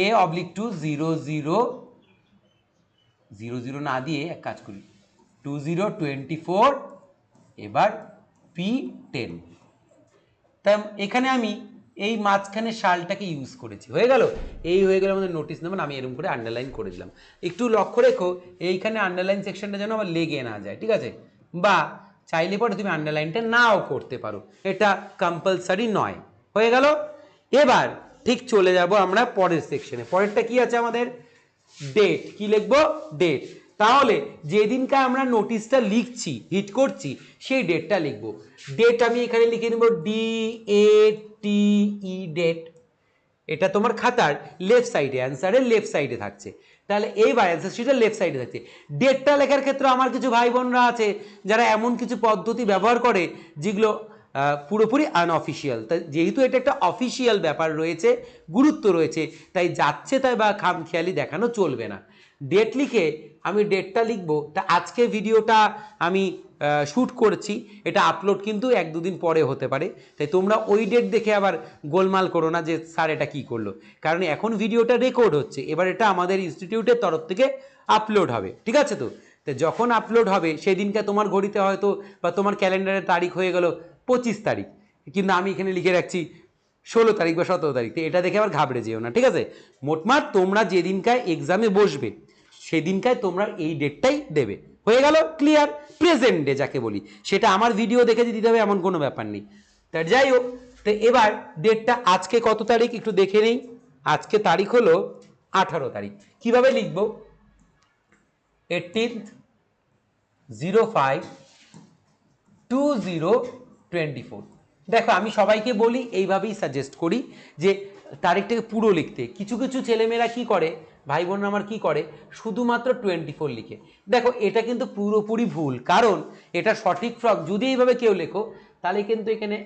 A: A/2 0 না দিয়ে এক কাজ করি 2024, এবার P10। তাই এখানে আমি এই মাঝখানে সালটাকে ইউজ করেছি, হয়ে গেল। এই হয়ে গেল আমাদের নোটিশ নাম্বার। আমি এরকম করে আন্ডারলাইন করে দিলাম। একটু লক্ষ্য রেখো এইখানে আন্ডারলাইন সেকশনটা যেন আবার লেগে না যায়, ঠিক আছে? বা চাইলে পরে তুমি আন্ডারলাইনটা নাও করতে পারো, এটা কম্পালসারি নয়। হয়ে গেল। এবার ঠিক চলে যাব আমরা পরের সেকশনে। পরেরটা কি আছে আমাদের, ডেট। কি লিখবো, ডেট। তাহলে যেদিনকে আমরা নোটিশটা লিখছি, হিট করছি, সেই ডেটটা লিখবো। ডেট আমি এখানে লিখে নেব DATE, ডেট। এটা তোমার খাতার লেফট সাইডে, অ্যান্সারের লেফট সাইডে থাকছে। তাহলে এইবার অ্যান্সার শিটের লেফট সাইডে থাকছে। ডেটটা লেখার ক্ষেত্রে আমার কিছু ভাই বোনরা আছে যারা এমন কিছু পদ্ধতি ব্যবহার করে যেগুলো পুরোপুরি আনঅফিসিয়াল। তাই যেহেতু এটা একটা অফিসিয়াল ব্যাপার রয়েছে, গুরুত্ব রয়েছে, তাই যাচ্ছে তাই বা খামখেয়ালি দেখানো চলবে না। ডেট লিখে আমি ডেটটা লিখবো। তা আজকে ভিডিওটা আমি শ্যুট করছি, এটা আপলোড কিন্তু 1-2 দিন পরে হতে পারে, তাই তোমরা ওই ডেট দেখে আবার গোলমাল করো না যে স্যার এটা কী করলো। কারণ এখন ভিডিওটা রেকর্ড হচ্ছে, এবার এটা আমাদের ইনস্টিটিউটের তরফ থেকে আপলোড হবে, ঠিক আছে? তো যখন আপলোড হবে সেদিনকে তোমার ঘড়িতে হয়তো বা তোমার ক্যালেন্ডারের তারিখ হয়ে গেল 25 তারিখ, কিন্তু আমি এখানে লিখে রাখছি 16 তারিখ বা 17 তারিখ। তো এটা দেখে আবার ঘাবড়ে যেও না, ঠিক আছে? মোটমাট তোমরা যেদিনকায় এক্সামে বসবে সেদিনকায় তোমরা এই ডেটটাই দেবে। হয়ে গেল, ক্লিয়ার? প্রেজেন্ট ডে যাকে বলি, সেটা আমার ভিডিও দেখে যে দিতে হবে এমন কোনো ব্যাপার নেই। তার যাই হোক, তো এবার ডেটটা আজকে কত তারিখ একটু দেখে নেই। আজকে তারিখ হলো 18 তারিখ। কিভাবে লিখব, 18/05/2024। দেখো, আমি সবাইকে বলি, এইভাবেই সাজেস্ট করি যে তারিখটাকে পুরো লিখতে। কিছু কিছু ছেলেমেয়েরা কি করে, ভাই বোন আমার কি করে, শুধুমাত্র 24 লিখে। দেখো, এটা কিন্তু পুরোপুরি ভুল। কারণ এটা সঠিক ফ্রক যদি এইভাবে কেউ লেখো, তাহলে কিন্তু এখানে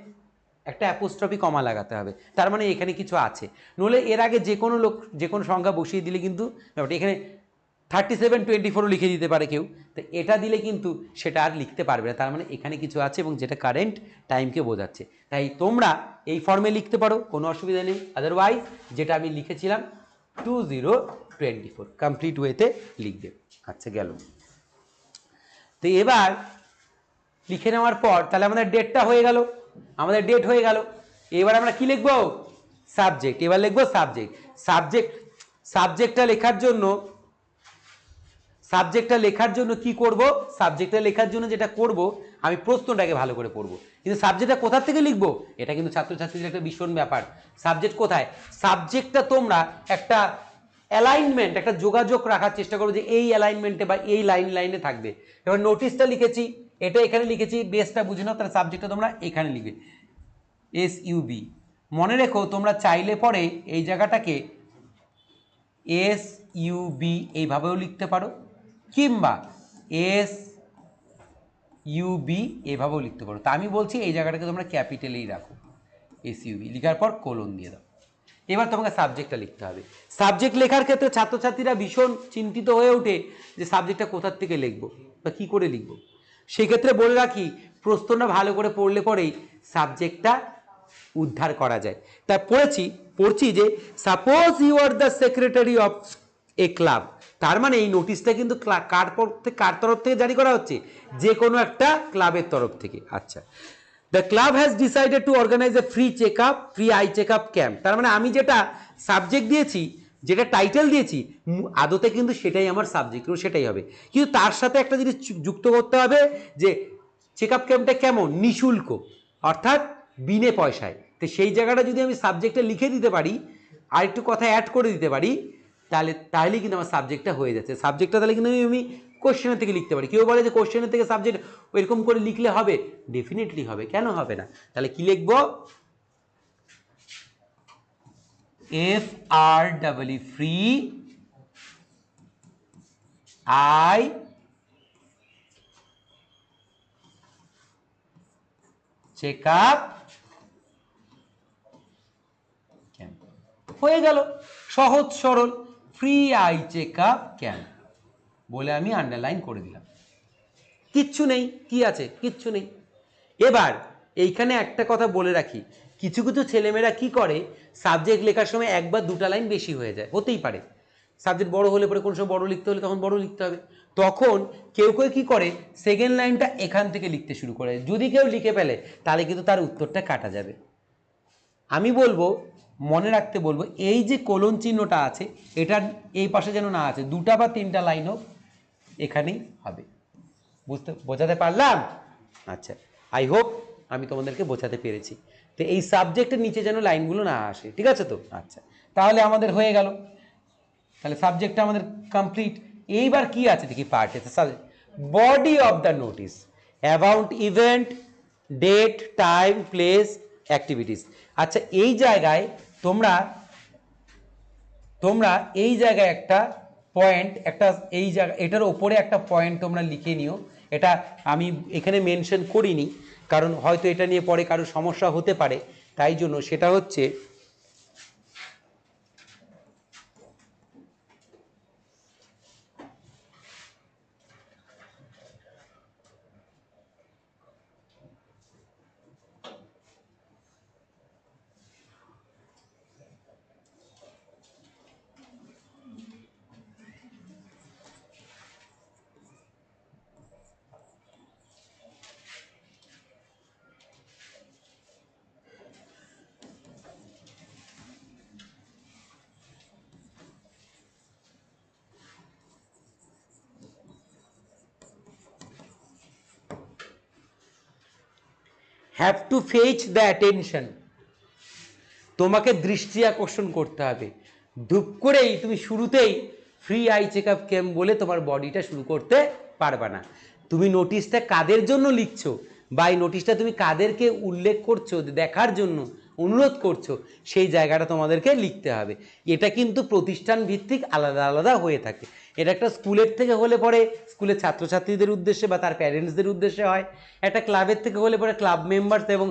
A: একটা অ্যাপোস্ট্রফি কমা লাগাতে হবে, তার মানে এখানে কিছু আছে। নইলে এর আগে যে কোনো লোক যে কোনো সংখ্যা বসিয়ে দিলে কিন্তু ব্যাপারটা এখানে 37/24 লিখে দিতে পারে কেউ। তো এটা দিলে কিন্তু সেটা আর লিখতে পারবে না, তার মানে এখানে কিছু আছে এবং যেটা কারেন্ট টাইমকে বোঝাচ্ছে। তাই তোমরা এই ফর্মে লিখতে পারো, কোনো অসুবিধা নেই। আদারওয়াইজ যেটা আমি লিখেছিলাম 2024 কমপ্লিট ওয়েতে লিখবে। আচ্ছা, গেল। তো এবার লিখে নেওয়ার পর তাহলে আমাদের ডেটটা হয়ে গেল, আমাদের ডেট হয়ে গেল। এবার আমরা কি লিখবো, সাবজেক্ট। এবার লিখবো সাবজেক্ট। সাবজেক্টটা লেখার জন্য কি করব, সাবজেক্টটা লেখার জন্য যেটা করব, আমি প্রশ্নটাকে ভালো করে পড়বো। কিন্তু সাবজেক্টটা কোথা থেকে লিখবো, এটা কিন্তু ছাত্রছাত্রীদের একটা ভীষণ ব্যাপার। সাবজেক্ট কোথায়, সাবজেক্টটা তোমরা একটা অ্যালাইনমেন্ট, একটা যোগাযোগ রাখার চেষ্টা করো যে এই অ্যালাইনমেন্টে বা এই লাইনে থাকবে। এবার নোটিশটা লিখেছি, এটা এখানে লিখেছি, বেসটা বুঝে নাও, তাহলে সাবজেক্টটা তোমরা এখানে লিখবে SUB। মনে রেখো, তোমরা চাইলে পরে এই জায়গাটাকে SUB এইভাবেও লিখতে পারো, কিংবা SUB এভাবেও লিখতে পারো। তা আমি বলছি এই জায়গাটাকে তোমরা ক্যাপিটালেই রাখো, SUB লিখার পর কোলন দিয়ে দাও। এবার তোমাকে সাবজেক্টটা লিখতে হবে। সাবজেক্ট লেখার ক্ষেত্রে ছাত্রছাত্রীরা ভীষণ চিন্তিত হয়ে ওঠে যে সাবজেক্টটা কোথার থেকে লিখবো বা কী করে লিখবো। সেক্ষেত্রে বলে রাখি, প্রশ্নটা ভালো করে পড়লে পরেই সাবজেক্টটা উদ্ধার করা যায়। তা পড়ছি যে suppose you are the secretary of a club. তার মানে এই নোটিশটা কিন্তু কার তরফ থেকে জারি করা হচ্ছে, যে কোনো একটা ক্লাবের তরফ থেকে। আচ্ছা, the club has decided to organize a free I check up camp. তার মানে আমি যেটা সাবজেক্ট দিয়েছি যেটা টাইটেল দিয়েছি আদতে কিন্তু সেটাই আমার সাবজেক্ট, সেটাই হবে। কিন্তু তার সাথে একটা জিনিস যুক্ত করতে হবে যে চেক আপ ক্যাম্পটা কেমন, নিঃশুল্ক, অর্থাৎ বিনে পয়সায়। তো সেই জায়গাটা যদি আমি সাবজেক্টে লিখে দিতে পারি, আর একটু কথা অ্যাড করে দিতে পারি, তাহলেই কিন্তু আমার সাবজেক্টটা হয়ে যাচ্ছে। সাবজেক্টটা তাহলে কিন্তু আমি কোশ্চেনের থেকে লিখতে পারি। কেউ বলে যে কোশ্চেনের থেকে সাবজেক্ট ওইরকম করে লিখলে হবে, ডেফিনেটলি হবে, কেন হবে না? তাহলে কি লিখবো? FREE free, I check up camp. হয়ে গেল, সহজ সরল, ফ্রি আই চেক আপ ক্যাম্প বলে আমি আন্ডারলাইন করে দিলাম। কিচ্ছু নেই, কি আছে? কিচ্ছু নেই। এবার এইখানে একটা কথা বলে রাখি, কিছু কিছু ছেলেমেয়েরা কি করে, সাবজেক্ট লেখার সময় এক বা দুটা লাইন বেশি হয়ে যায়, হতেই পারে। সাবজেক্ট বড় হলে পরে কোনো সময় বড় লিখতে হলে তখন বড় লিখতে হবে। তখন কেউ কেউ কি করে, সেকেন্ড লাইনটা এখান থেকে লিখতে শুরু করে। যদি কেউ লিখে ফেলে তাহলে কিন্তু তার উত্তরটা কাটা যাবে। আমি বলবো, মনে রাখতে বলবো, এই যে কোলন চিহ্নটা আছে এটার এই পাশে যেন না আছে, দুটা বা তিনটা লাইন হোক, এখানেই হবে। বোঝাতে পারলাম? আচ্ছা, আই হোপ আমি তোমাদেরকে বোঝাতে পেরেছি। তো এই সাবজেক্টের নিচে যেন লাইনগুলো না আসে, ঠিক আছে তো? আচ্ছা, তাহলে আমাদের হয়ে গেল, তাহলে সাবজেক্টটা আমাদের কমপ্লিট। এইবার কি আছে দেখি পার্টে, body of the notice, about event, date, time, place, activities. আচ্ছা, এই জায়গায় তোমরা তোমরা এই জায়গায় একটা পয়েন্ট, একটা এই জায়গা, এটার ওপরে একটা পয়েন্ট তোমরা লিখে নিও। এটা আমি এখানে মেনশন করিনি, কারণ হয়তো এটা নিয়ে পরে কারো সমস্যা হতে পারে, তাই জন্য। সেটা হচ্ছে have to fetch the attention, তোমাকে দৃষ্টি আকর্ষণ করতে হবে। ধুপ করেই তুমি শুরুতেই free I check up camp বলে তোমার বডিটা শুরু করতে পারবে না। তুমি নোটিশটা কাদের জন্য লিখছো, বা এই নোটিশটা তুমি কাদেরকে উল্লেখ করছো, দেখার জন্য অনুরোধ করছো, সেই জায়গাটা তোমাদেরকে লিখতে হবে। এটা কিন্তু প্রতিষ্ঠান ভিত্তিক আলাদা আলাদা হয়ে থাকে। এটা একটা স্কুলের থেকে হলে পরে স্কুলের ছাত্রছাত্রীদের উদ্দেশ্যে বা তার প্যারেন্টসদের উদ্দেশ্যে হয়। একটা ক্লাবের থেকে হলে পরে ক্লাব মেম্বার্স এবং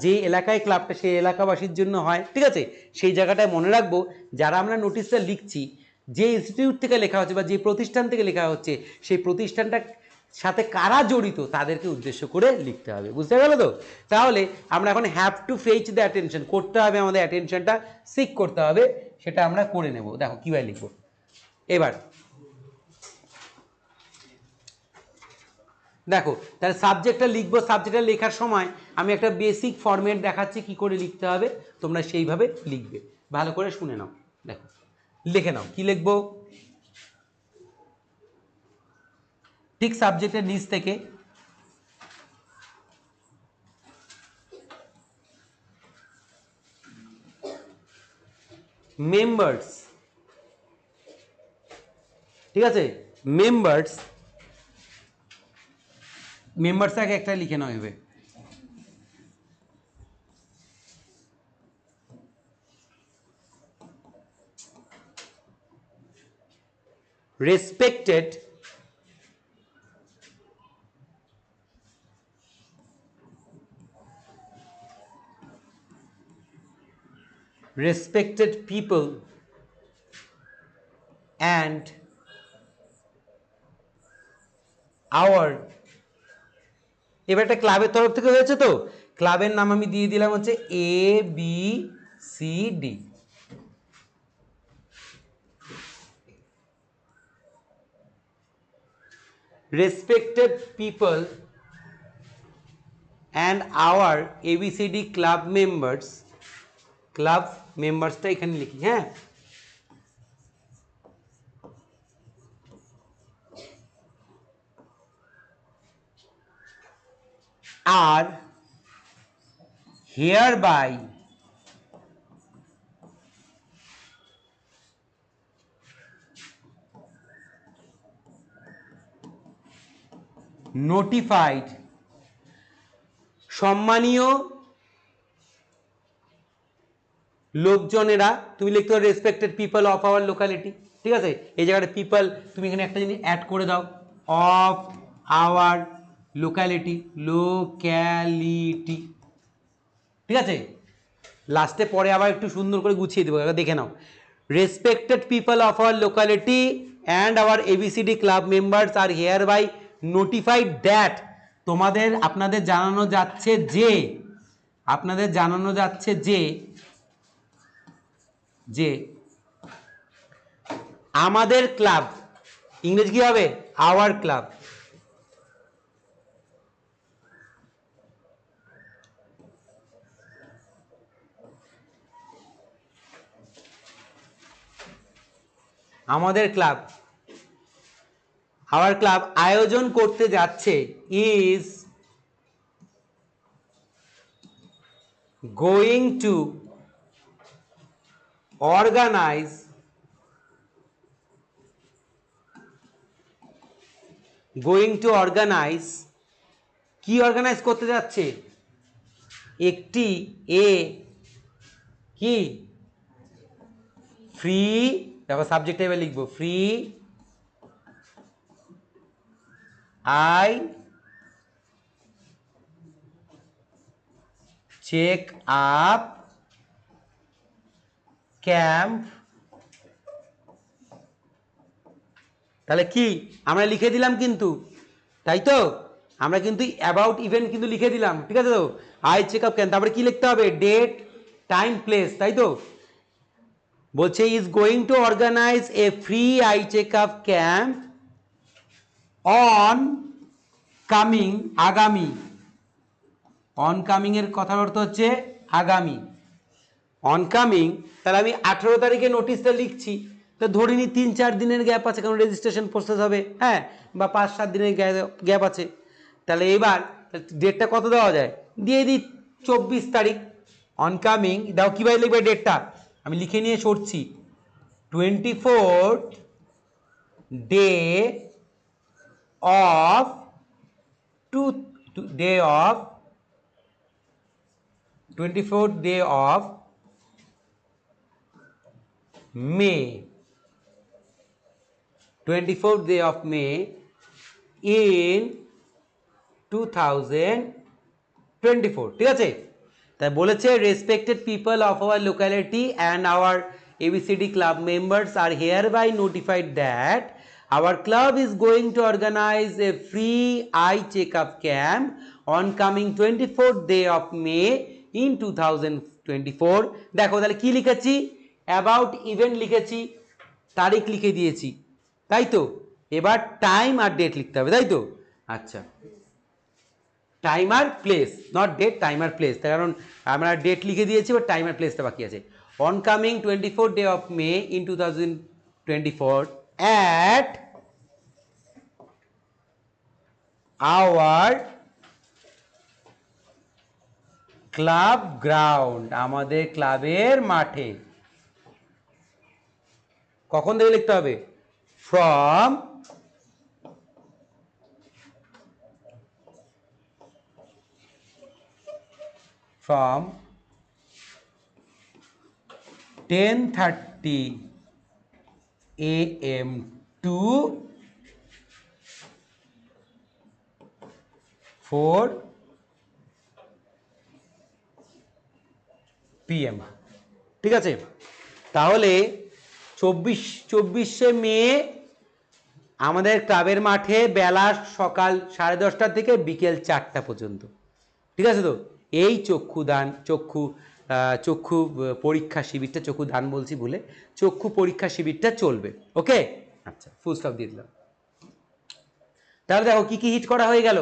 A: যেই এলাকায় ক্লাবটা সেই এলাকাবাসীর জন্য হয়, ঠিক আছে? সেই জায়গাটায় মনে রাখবো, যারা আমরা নোটিশটা লিখছি, যে ইনস্টিটিউট থেকে লেখা হচ্ছে বা যে প্রতিষ্ঠান থেকে লেখা হচ্ছে, সেই প্রতিষ্ঠানটার সাথে কারা জড়িত তাদেরকে উদ্দেশ্য করে লিখতে হবে। বুঝতে গেল তো? তাহলে আমরা এখন have to fetch the attention করতে হবে, আমাদের অ্যাটেনশনটা সিক করতে হবে, সেটা আমরা করে নেব। দেখো কীভাবে লিখবো। এবার দেখো, তাহলে সাবজেক্টটা লিখবো। সাবজেক্টটা লেখার সময় আমি একটা বেসিক ফরম্যাট দেখাচ্ছি কি করে লিখতে হবে, তোমরা সেইভাবে লিখবে। ভালো করে শুনে নাও, দেখো লিখে নাও। কি লিখবো? ঠিক সাবজেক্টের নিচ থেকে মেম্বার্স, ঠিক আছে? মেম্বার্স, মেম্বার্স আগে একটা লিখে নাও হবে। রেসপেক্টেড people and our, এবার একটা ক্লাবের তরফ থেকে হয়েছে, তো ক্লাবের নাম আমি দিয়ে দিলাম হচ্ছে ABCD। Respected people and our ABCD club members, club মেম্বার্সটা এখানে লিখি, হ্যাঁ। আর hereby notified, সম্মানীয় লোকজনেরা, তুমি লিখতে পারো respected people of our locality, ঠিক আছে। এই জায়গাটা পিপল তুমি এখানে একটা জিনিস অ্যাড করে দাও, অফ আওয়ার লোকালিটি, লোক্যালিটি, ঠিক আছে। লাস্টে পরে আবার একটু সুন্দর করে গুছিয়ে দেবো, দেখে নাও। Respected people of our locality and our ABCD club members are hereby notified that, তোমাদের আপনাদের জানানো যাচ্ছে যে, আপনাদের জানানো যাচ্ছে যে, যে আমাদের ক্লাব, ইংরেজি কি হবে, আওয়ার ক্লাব, আমাদের ক্লাব, আওয়ার ক্লাব আয়োজন করতে যাচ্ছে, is going to organize, going to organize, কি অর্গানাইজ করতে যাচ্ছে, একটি এ কি ফ্রি, দেখো সাবজেক্ট হিসেবে লিখবো, free I check up camp, তাহলে কি আমরা লিখে দিলাম কিন্তু, তাই তো আমরা কিন্তু অ্যাবাউট ইভেন্ট কিন্তু লিখে দিলাম, ঠিক আছে তো। আই চেক আপ ক্যাম্প, তারপরে কি লিখতে হবে, ডেট টাইম প্লেস, তাই তো। বলছে is going to organize a free I check up camp on coming, আগামী, অন কামিং এর কথার অর্থ হচ্ছে আগামী, অনকামিং, তাহলে আমি 18 তারিখে নোটিশটা লিখছি, তো ধরে নি 3-4 দিনের গ্যাপ আছে, কারণ রেজিস্ট্রেশন প্রসেস হবে, হ্যাঁ, বা 5-7 দিনের গ্যাপ আছে। তাহলে এবার ডেটটা কত দেওয়া যায়, দিয়ে দিই 24 তারিখ, অনকামিং, দাও কীভাবে লিখবে ডেটটা, আমি লিখে নিয়ে সরছি, 24th day off day of 24th day of May, 24th day of May in 2024, ঠিক আছে। তাই বলেছে respected people of our locality and our ABCD club members are hereby notified that our club is going to organize a free eye checkup camp on coming 24th day of May in 2024। দেখো তাহলে কি লিখেছি, about event লিখেছি, তারিখ লিখে দিয়েছি, তাই তো। এবার টাইম আর ডেট লিখতে হবে, তাই তো। আচ্ছা, টাইম আর প্লেস, নট ডেট, টাইম আর প্লেস, তার কারণ আমরা ডেট লিখে দিয়েছি, বা টাইম আর প্লেসটা বাকি আছে। On coming 24th day of May in 2024 at our club ground, আমাদের ক্লাবের মাঠে, কখন থেকে লিখতে হবে, from from 10:30 AM to 4 PM, ঠিক আছে। তাহলে 24শে মে আমাদের ক্লাবের মাঠে বেলা সকাল 10:30 থেকে বিকেল 4টা পর্যন্ত, ঠিক আছে তো। এই চক্ষু পরীক্ষা শিবিরটা, চক্ষু দান বলছি ভুলে, চক্ষু পরীক্ষা শিবিরটা চলবে, ওকে। আচ্ছা, ফুল স্টপ দিয়ে দিলাম। তাহলে দেখো কি কি হিট করা হয়ে গেল,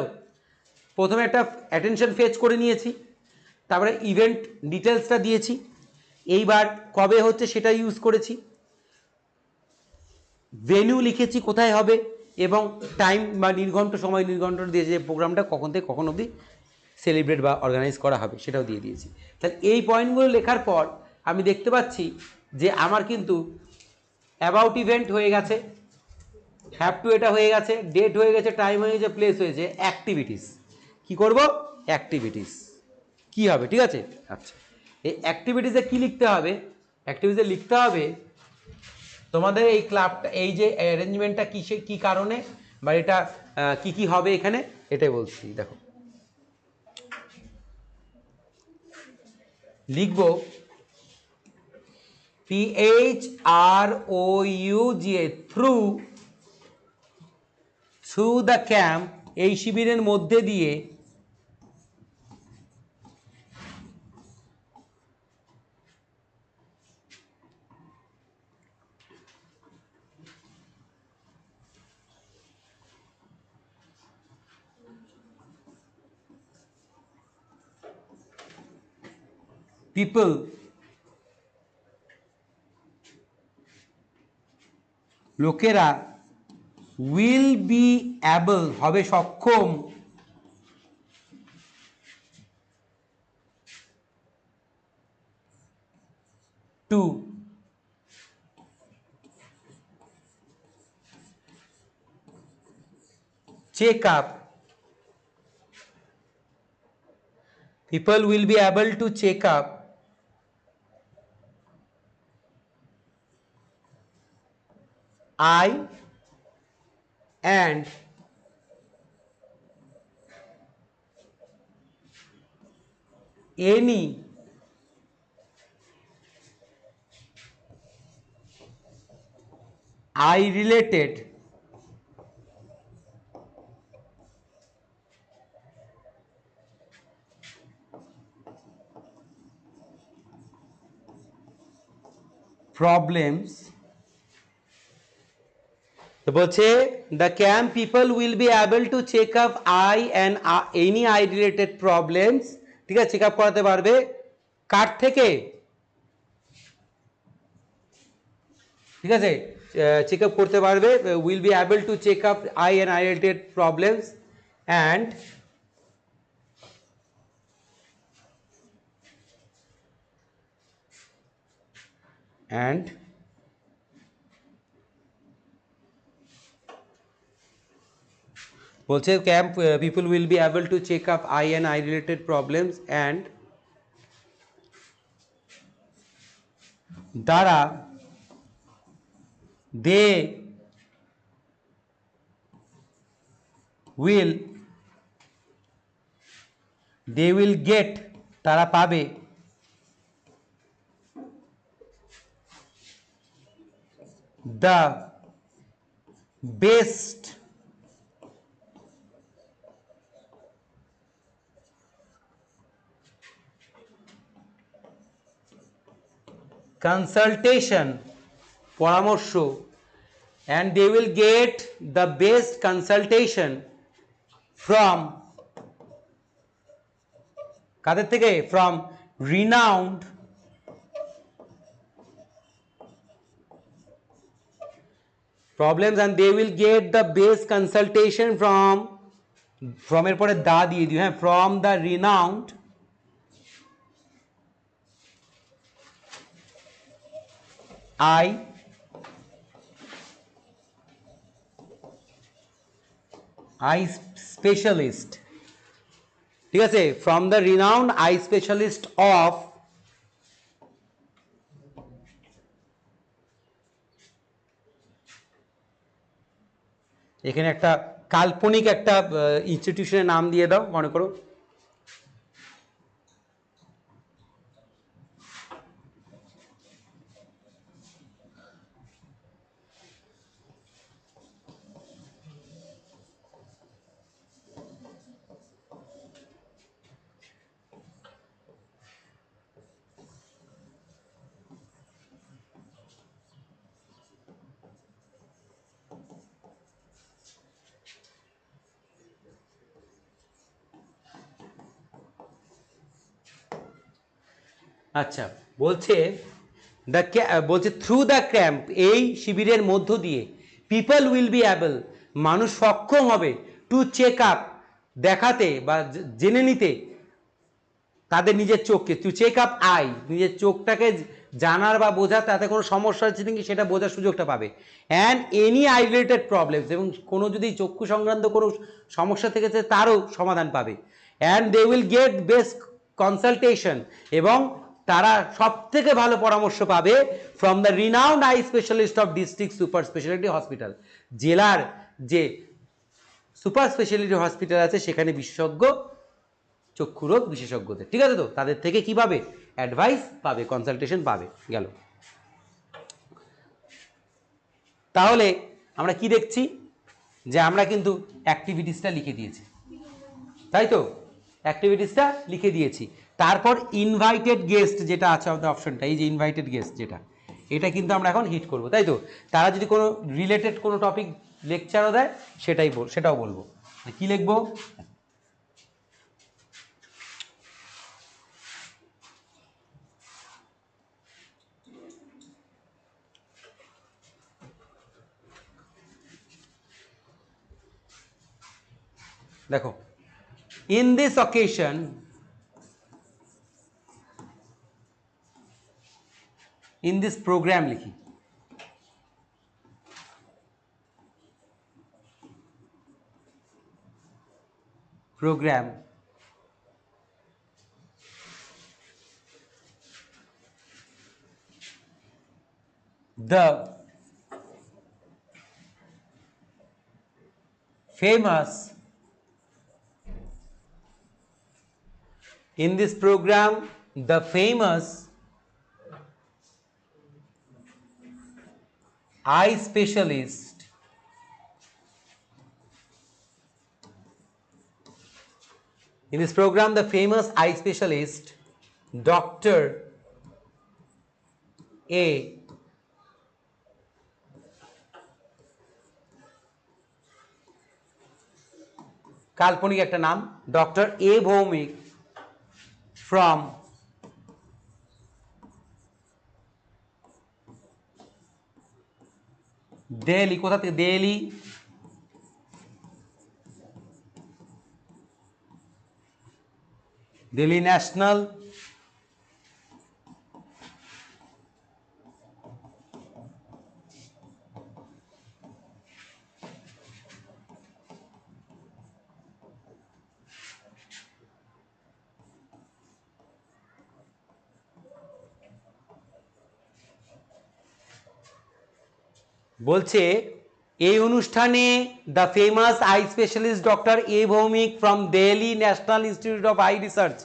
A: প্রথমে একটা অ্যাটেনশন ফেচ করে নিয়েছি, তারপরে ইভেন্ট ডিটেলসটা দিয়েছি, এইবার কবে হচ্ছে সেটা ইউজ করেছি, ভেন্যু লিখেছি কোথায় হবে, এবং টাইম বা নির্ঘণ্ট সময় নির্ঘণ্ট দিয়েছে যে প্রোগ্রামটা কখন থেকে কখন অবধি সেলিব্রেট বা অর্গানাইজ করা হবে সেটাও দিয়ে দিয়েছি। তাহলে এই পয়েন্টগুলো লেখার পর আমি দেখতে পাচ্ছি যে আমার কিন্তু অ্যাবাউট ইভেন্ট হয়ে গেছে, হ্যাভ টু এটা হয়ে গেছে, ডেট হয়ে গেছে, টাইম হয়ে গেছে, প্লেস হয়েছে, অ্যাক্টিভিটিস কি করব, অ্যাক্টিভিটিস কি হবে, ঠিক আছে। আচ্ছা, এই অ্যাক্টিভিটিসে কি লিখতে হবে, অ্যাক্টিভিটিসে লিখতে হবে তোমাদের এই ক্লাবটা, এই যে অ্যারেঞ্জমেন্টটা কিসে কি কারণে বা এটা কি কি হবে এখানে, এটাই বলছি। দেখো লিখব PHROUGA থ্রু দ্য ক্যাম্প, এই শিবিরের মধ্যে দিয়ে পিপল লোকেরা উইল বি অ্যাবল হবে সক্ষম two check up, people will be able to check up eye and any eye related problems, তো বলছে the camp people will be able to check up eye and any eye related problems, ঠিক আছে, check up করাতে পারবে কার থেকে, ঠিক আছে, check up করতে পারবে, will be able to check up eye and eye related problems and বলছে camp people will be able to check up eye and eye related problems and দ্বারা দে উইল গেট, তারা পাবে the best consultation পরামর্শ and they will get the best consultation from কাদের থেকে, from renowned problems and they will get the best consultation from এর পরে দা দিয়ে দিও, হ্যাঁ, from the renowned eye specialist, ঠিক আছে, from the renowned eye specialist of এখানে একটা কাল্পনিক একটা ইনস্টিটিউশনের নাম দিয়ে দাও, মনে করো আচ্ছা, বলছে বলছে থ্রু দ্য ক্যাম্প, এই শিবিরের মধ্য দিয়ে পিপল উইল বি অ্যাবল, মানুষ সক্ষম হবে টু চেক আপ, দেখাতে বা জেনে নিতে, তাদের নিজের চোখকে, টু চেক আপ আই, নিজের চোখটাকে জানার বা বোঝার, তাতে কোনো সমস্যা হচ্ছে নাকি সেটা বোঝার সুযোগটা পাবে। And any eye related problems, এবং কোনো যদি চক্ষু সংক্রান্ত কোনো সমস্যা থেকে তারও সমাধান পাবে। And they will get best consultation, এবং তারা সব থেকে ভালো পরামর্শ পাবে from the renowned eye specialist of district super speciality hospital. জেলার যে সুপার স্পেশালিটি হসপিটাল আছে সেখানে বিশেষজ্ঞ চক্ষুরোগ বিশেষজ্ঞদের, ঠিক আছে তো, তাদের থেকে কি পাবে? অ্যাডভাইস পাবে, কনসালটেশন পাবে। গেল। তাহলে আমরা কি দেখছি, যে আমরা কিন্তু অ্যাক্টিভিটিসটা লিখে দিয়েছি, তাই তো, অ্যাক্টিভিটিসটা লিখে দিয়েছি। তারপর ইনভাইটেড গেস্ট যেটা আছে আমাদের অপশনটা, এই যে ইনভাইটেড গেস্ট যেটা, এটা কিন্তু আমরা এখন হিট করব, তাই তো। তারা যদি কোনো রিলেটেড কোনো টপিক লেকচারও দেয় সেটাও বলবো। কি লিখবো? দেখো, in this occasion in this program লিখি, program the famous in this program the famous eye specialist in this program the famous eye specialist Dr. A কাল্পনিক একটা নাম, doctor A Bhowmik from Delhi, কোথা থেকে? দিল্লি দিল্লি ন্যাশনাল বলছে এই অনুষ্ঠানে the famous eye specialist doctor A Bhowmik from Delhi national institute of I research,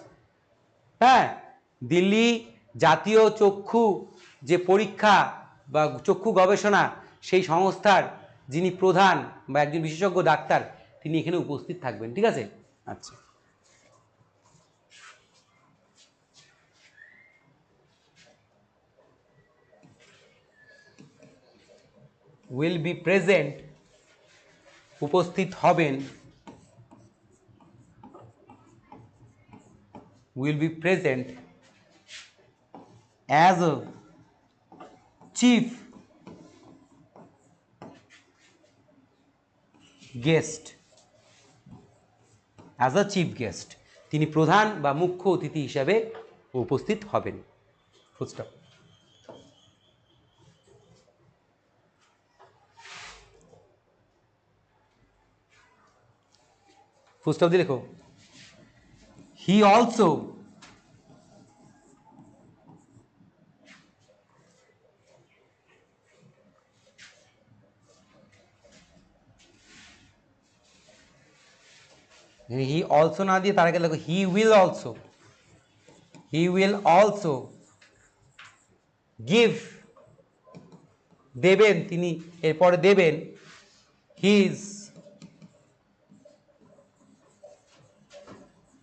A: হ্যাঁ, দিল্লি জাতীয় চক্ষু যে পরীক্ষা বা চক্ষু গবেষণা সেই সংস্থার যিনি প্রধান বা একজন বিশেষজ্ঞ ডাক্তার, তিনি এখানে উপস্থিত থাকবেন, ঠিক আছে। আচ্ছা, উইল বি প্রেজেন্ট, উপস্থিত হবেন, will be present as a chief guest, as a chief guest, তিনি প্রধান বা মুখ্য অতিথি হিসাবে উপস্থিত হবেন। Full stop. ফুল স্টপ দিয়ে লেখো, he also he also না দিয়ে তার আগে লেখো he will also give, দেবেন, তিনি এরপরে দেবেন his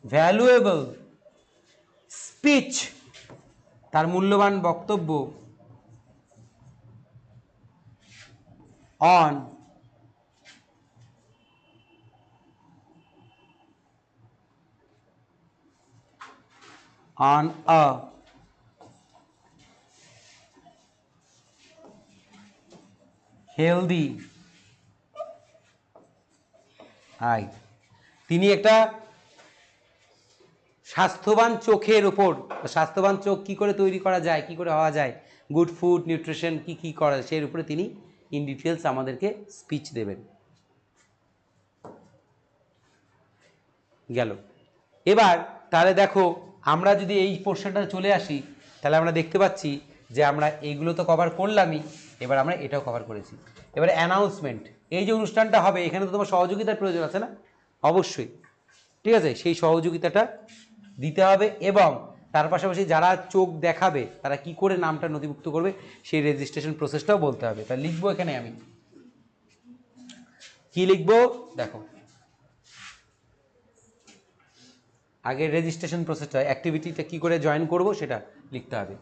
A: valuable speech, তার মূল্যবান বক্তব্য on a healthy eye, তিনি একটা স্বাস্থ্যবান চোখের ওপর, স্বাস্থ্যবান চোখ কি করে তৈরি করা যায়, কি করে হওয়া যায়, গুড ফুড নিউট্রিশন কি কি করা যায়, সেই উপরে তিনি ইন ডিটেলস আমাদেরকে স্পিচ দেবেন। গেল। এবার তাহলে দেখো আমরা যদি এই পোর্শনটা চলে আসি, তাহলে আমরা দেখতে পাচ্ছি যে আমরা এইগুলো তো কভার করলামই, এবার আমরা এটাও কভার করেছি। এবার অ্যানাউন্সমেন্ট, এই যে অনুষ্ঠানটা হবে এখানে তো তোমার সহযোগিতার প্রয়োজন আছে না, অবশ্যই, ঠিক আছে, সেই সহযোগিতাটা দিতে হবে। এবং তার পাশাপাশি যারা চোখ দেখাবে তারা কি করে নামটা নথিভুক্ত করবে সেই রেজিস্ট্রেশন প্রসেসটাও বলতে হবে। তা লিখবো এখানে আমি কি লিখবো দেখো, আগে রেজিস্ট্রেশন প্রসেসটা, অ্যাক্টিভিটিটা কি করে জয়েন করব সেটা লিখতে হবে।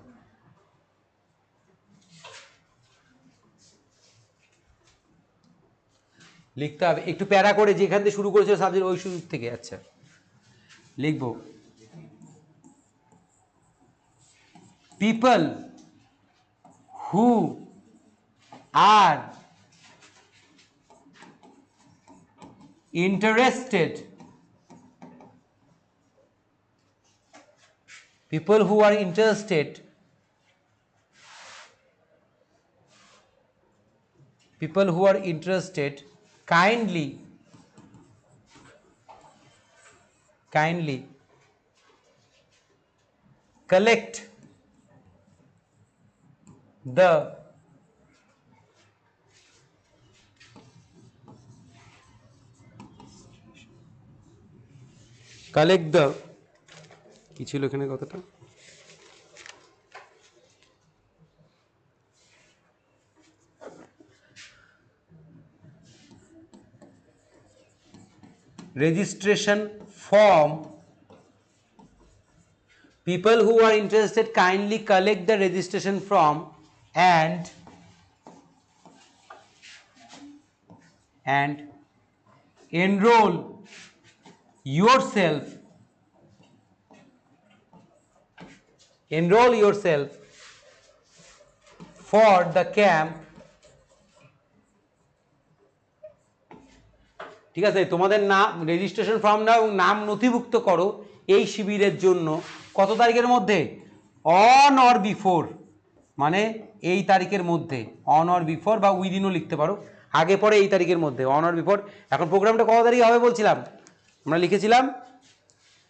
A: লিখতে হবে একটু প্যারা করে, যেখান থেকে শুরু করেছিল সাবজেক্ট ওই শুরু থেকে। আচ্ছা লিখবো people who are interested, people who are interested, people who are interested kindly collect the কি ছিল এখানে কথাটা, registration form, people who are interested kindly collect the registration form and enroll yourself for the camp। ঠিক আছে, তোমাদের নাম registration form নাও এবং নাম নথিভুক্ত করো এই শিবিরের জন্য কত তারিখের মধ্যে, অন অর বিফোর, মানে এই তারিখের মধ্যে, অন অর বিফোর বা উইদিনও লিখতে পারো, আগে পরে এই তারিখের মধ্যে, অন অর বিফোর। এখন প্রোগ্রামটা কত তারিখে হবে বলছিলাম, আমরা লিখেছিলাম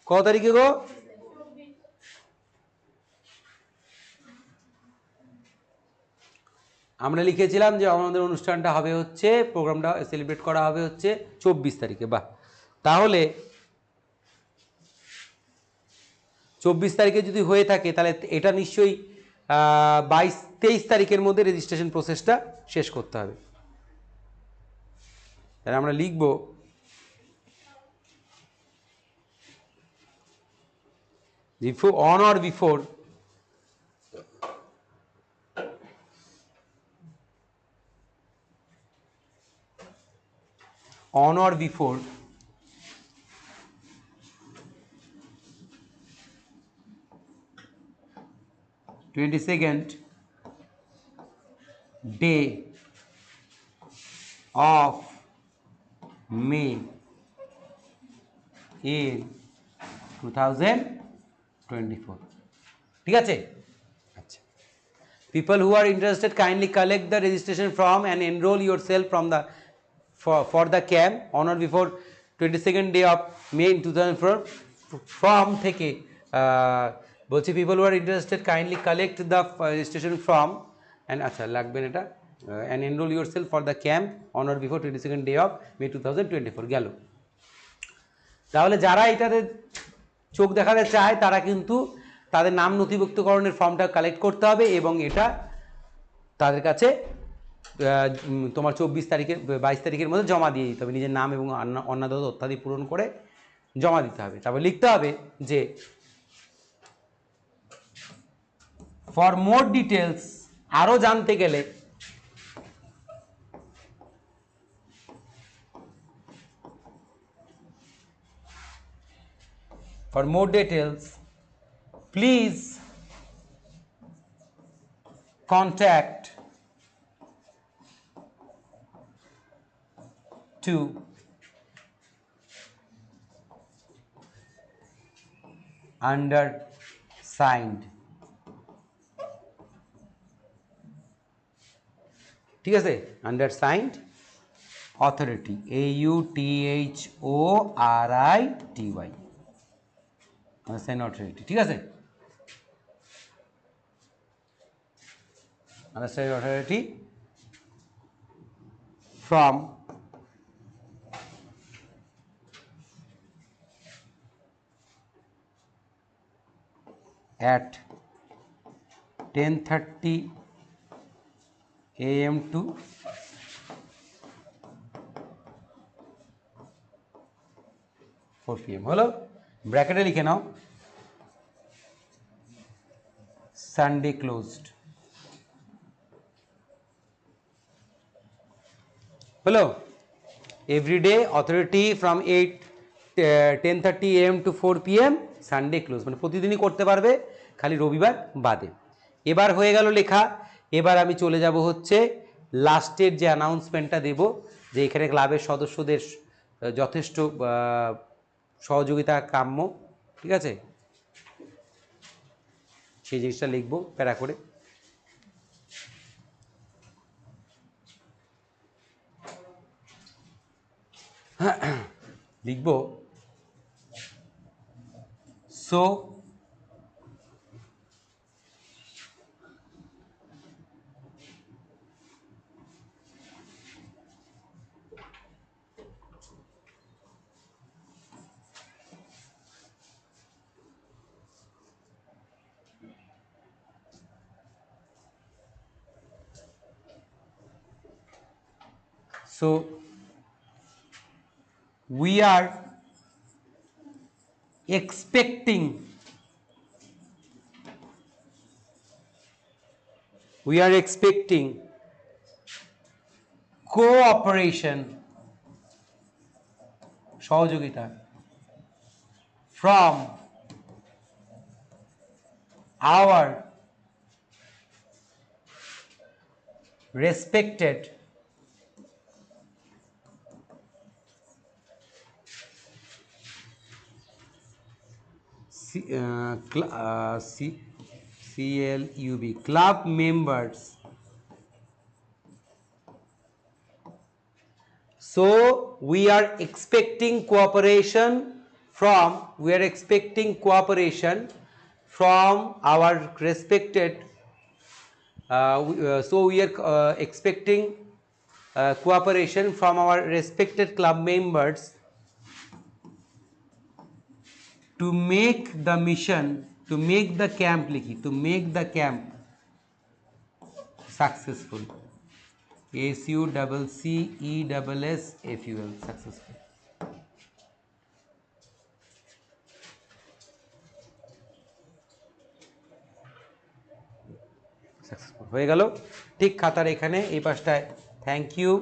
A: কত তারিখে গো, আমরা লিখেছিলাম যে আমাদের অনুষ্ঠানটা হবে হচ্ছে, প্রোগ্রামটা সেলিব্রেট করা হবে হচ্ছে 24 তারিখে। বাহ, তাহলে 24 তারিখে যদি হয়ে থাকে তাহলে এটা নিশ্চয়ই 22-23 তারিখের মধ্যে রেজিস্ট্রেশন প্রসেসটা শেষ করতে হবে। তাহলে আমরা লিখব on or before on or before 22nd day of May in 2024। ঠিক আছে, আচ্ছা, people who are interested kindly collect the registration form and enroll yourself for the camp on or before 22nd day of May in 2004 from থেকে বলছি people who are interested kindly collect the registration form and আচ্ছা লাগবেন এটা and enroll yourself for the camp on or before 22nd day of May 2024। গেল। তাহলে যারা এটাতে চোখ দেখাতে চায় তারা কিন্তু তাদের নাম নথিভুক্তকরণের ফর্মটা কালেক্ট করতে হবে এবং এটা তাদের কাছে তোমার 24 তারিখের 22 তারিখের মধ্যে জমা দিয়ে দিতে হবে, নিজের নাম এবং অন্যান্য তথ্যাদি পূরণ করে জমা দিতে হবে। তারপর লিখতে হবে যে ফর মোর ডিটেলস, আরও জানতে গেলে for more details please contact to undersigned, ঠিক আছে, undersigned authority, AUTHORITY, sign authority, ঠিক আছে, sign authority from at 10:30 AM to 4 PM হলো, ব্র্যাকেটে লিখে নাও সানডে ক্লোজড, হলো, everyday authority from 10:30 AM to 4 PM, Sunday close, মানে প্রতিদিনই করতে পারবে, খালি রবিবার বাদে। এবার হয়ে গেল লেখা। এবার আমি চলে যাব হচ্ছে লাস্টের যে অ্যানাউন্সমেন্টটা দেব, যে এখানে ক্লাবের সদস্যদের যথেষ্ট সহযোগিতা কাম্য, ঠিক আছে, সেই জিনিসটা লিখবো প্যারা করে। লিখব so so we are expecting cooperation, সহযোগিতা from our respected CLUB club members. So we are expecting cooperation from our respected so we are expecting cooperation from our respected club members to make the mission, to make the camp লিখি, to make the camp successful, SUCCESSFUL, successful, successful হয়ে গেল। ঠিক খাতার এখানে এই পাশটায় thank you,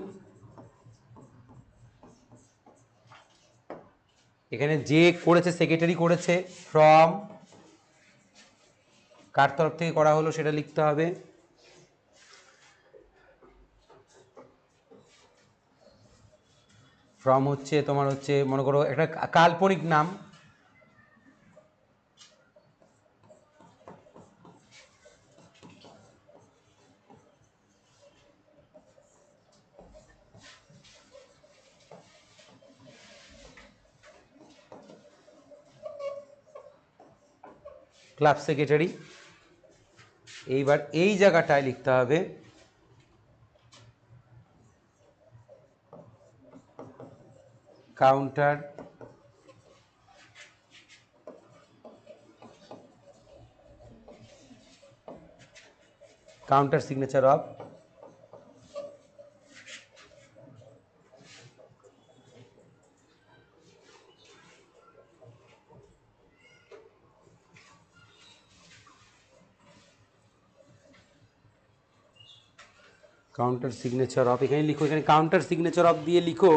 A: এখানে যে করেছে সেক্রেটারি করেছে, ফ্রম কার তরফ থেকে করা হলো সেটা লিখতে হবে, ফ্রম হচ্ছে তোমার হচ্ছে মনে করো একটা কাল্পনিক নাম, ক্লাব সেক্রেটারি। এইবার এই জায়গাটায় লিখতে হবে counter signature of counter signature of, এখানে লিখো, এখানে কাউন্টার সিগনেচার অফ দিয়ে লিখো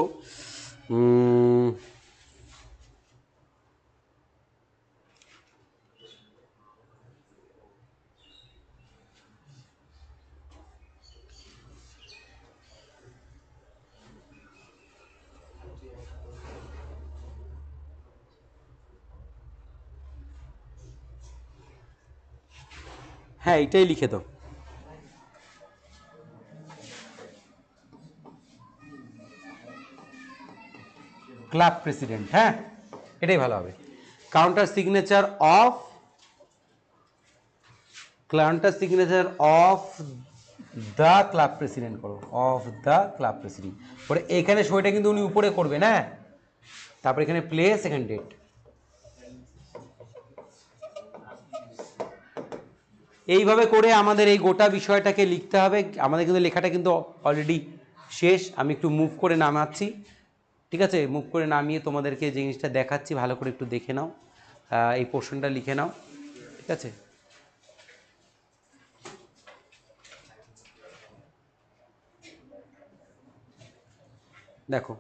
A: হ্যাঁ এটাই লিখে দাও। ক্লাব প্রেসিডেন্ট, হ্যাঁ এটাই ভালো হবে। Counter signature of the club president করো, অফ দ্য ক্লাব প্রেসিডেন্ট পরে এখানে সইটা কিন্তু উনি উপরে করবেন, হ্যাঁ। তারপর এখানে প্লেস, এখানে ডেট। এইভাবে করে আমাদের এই গোটা বিষয়টাকে লিখতে হবে। আমাদের কিন্তু লেখাটা কিন্তু অলরেডি শেষ। আমি একটু মুভ করে নামাচ্ছি, ঠিক আছে? মুভ করে নামিয়ে তোমাদেরকে যে জিনিসটা দেখাচ্ছি ভালো করে একটু দেখে নাও, এই পোর্শনটা লিখে নাও, ঠিক আছে? দেখো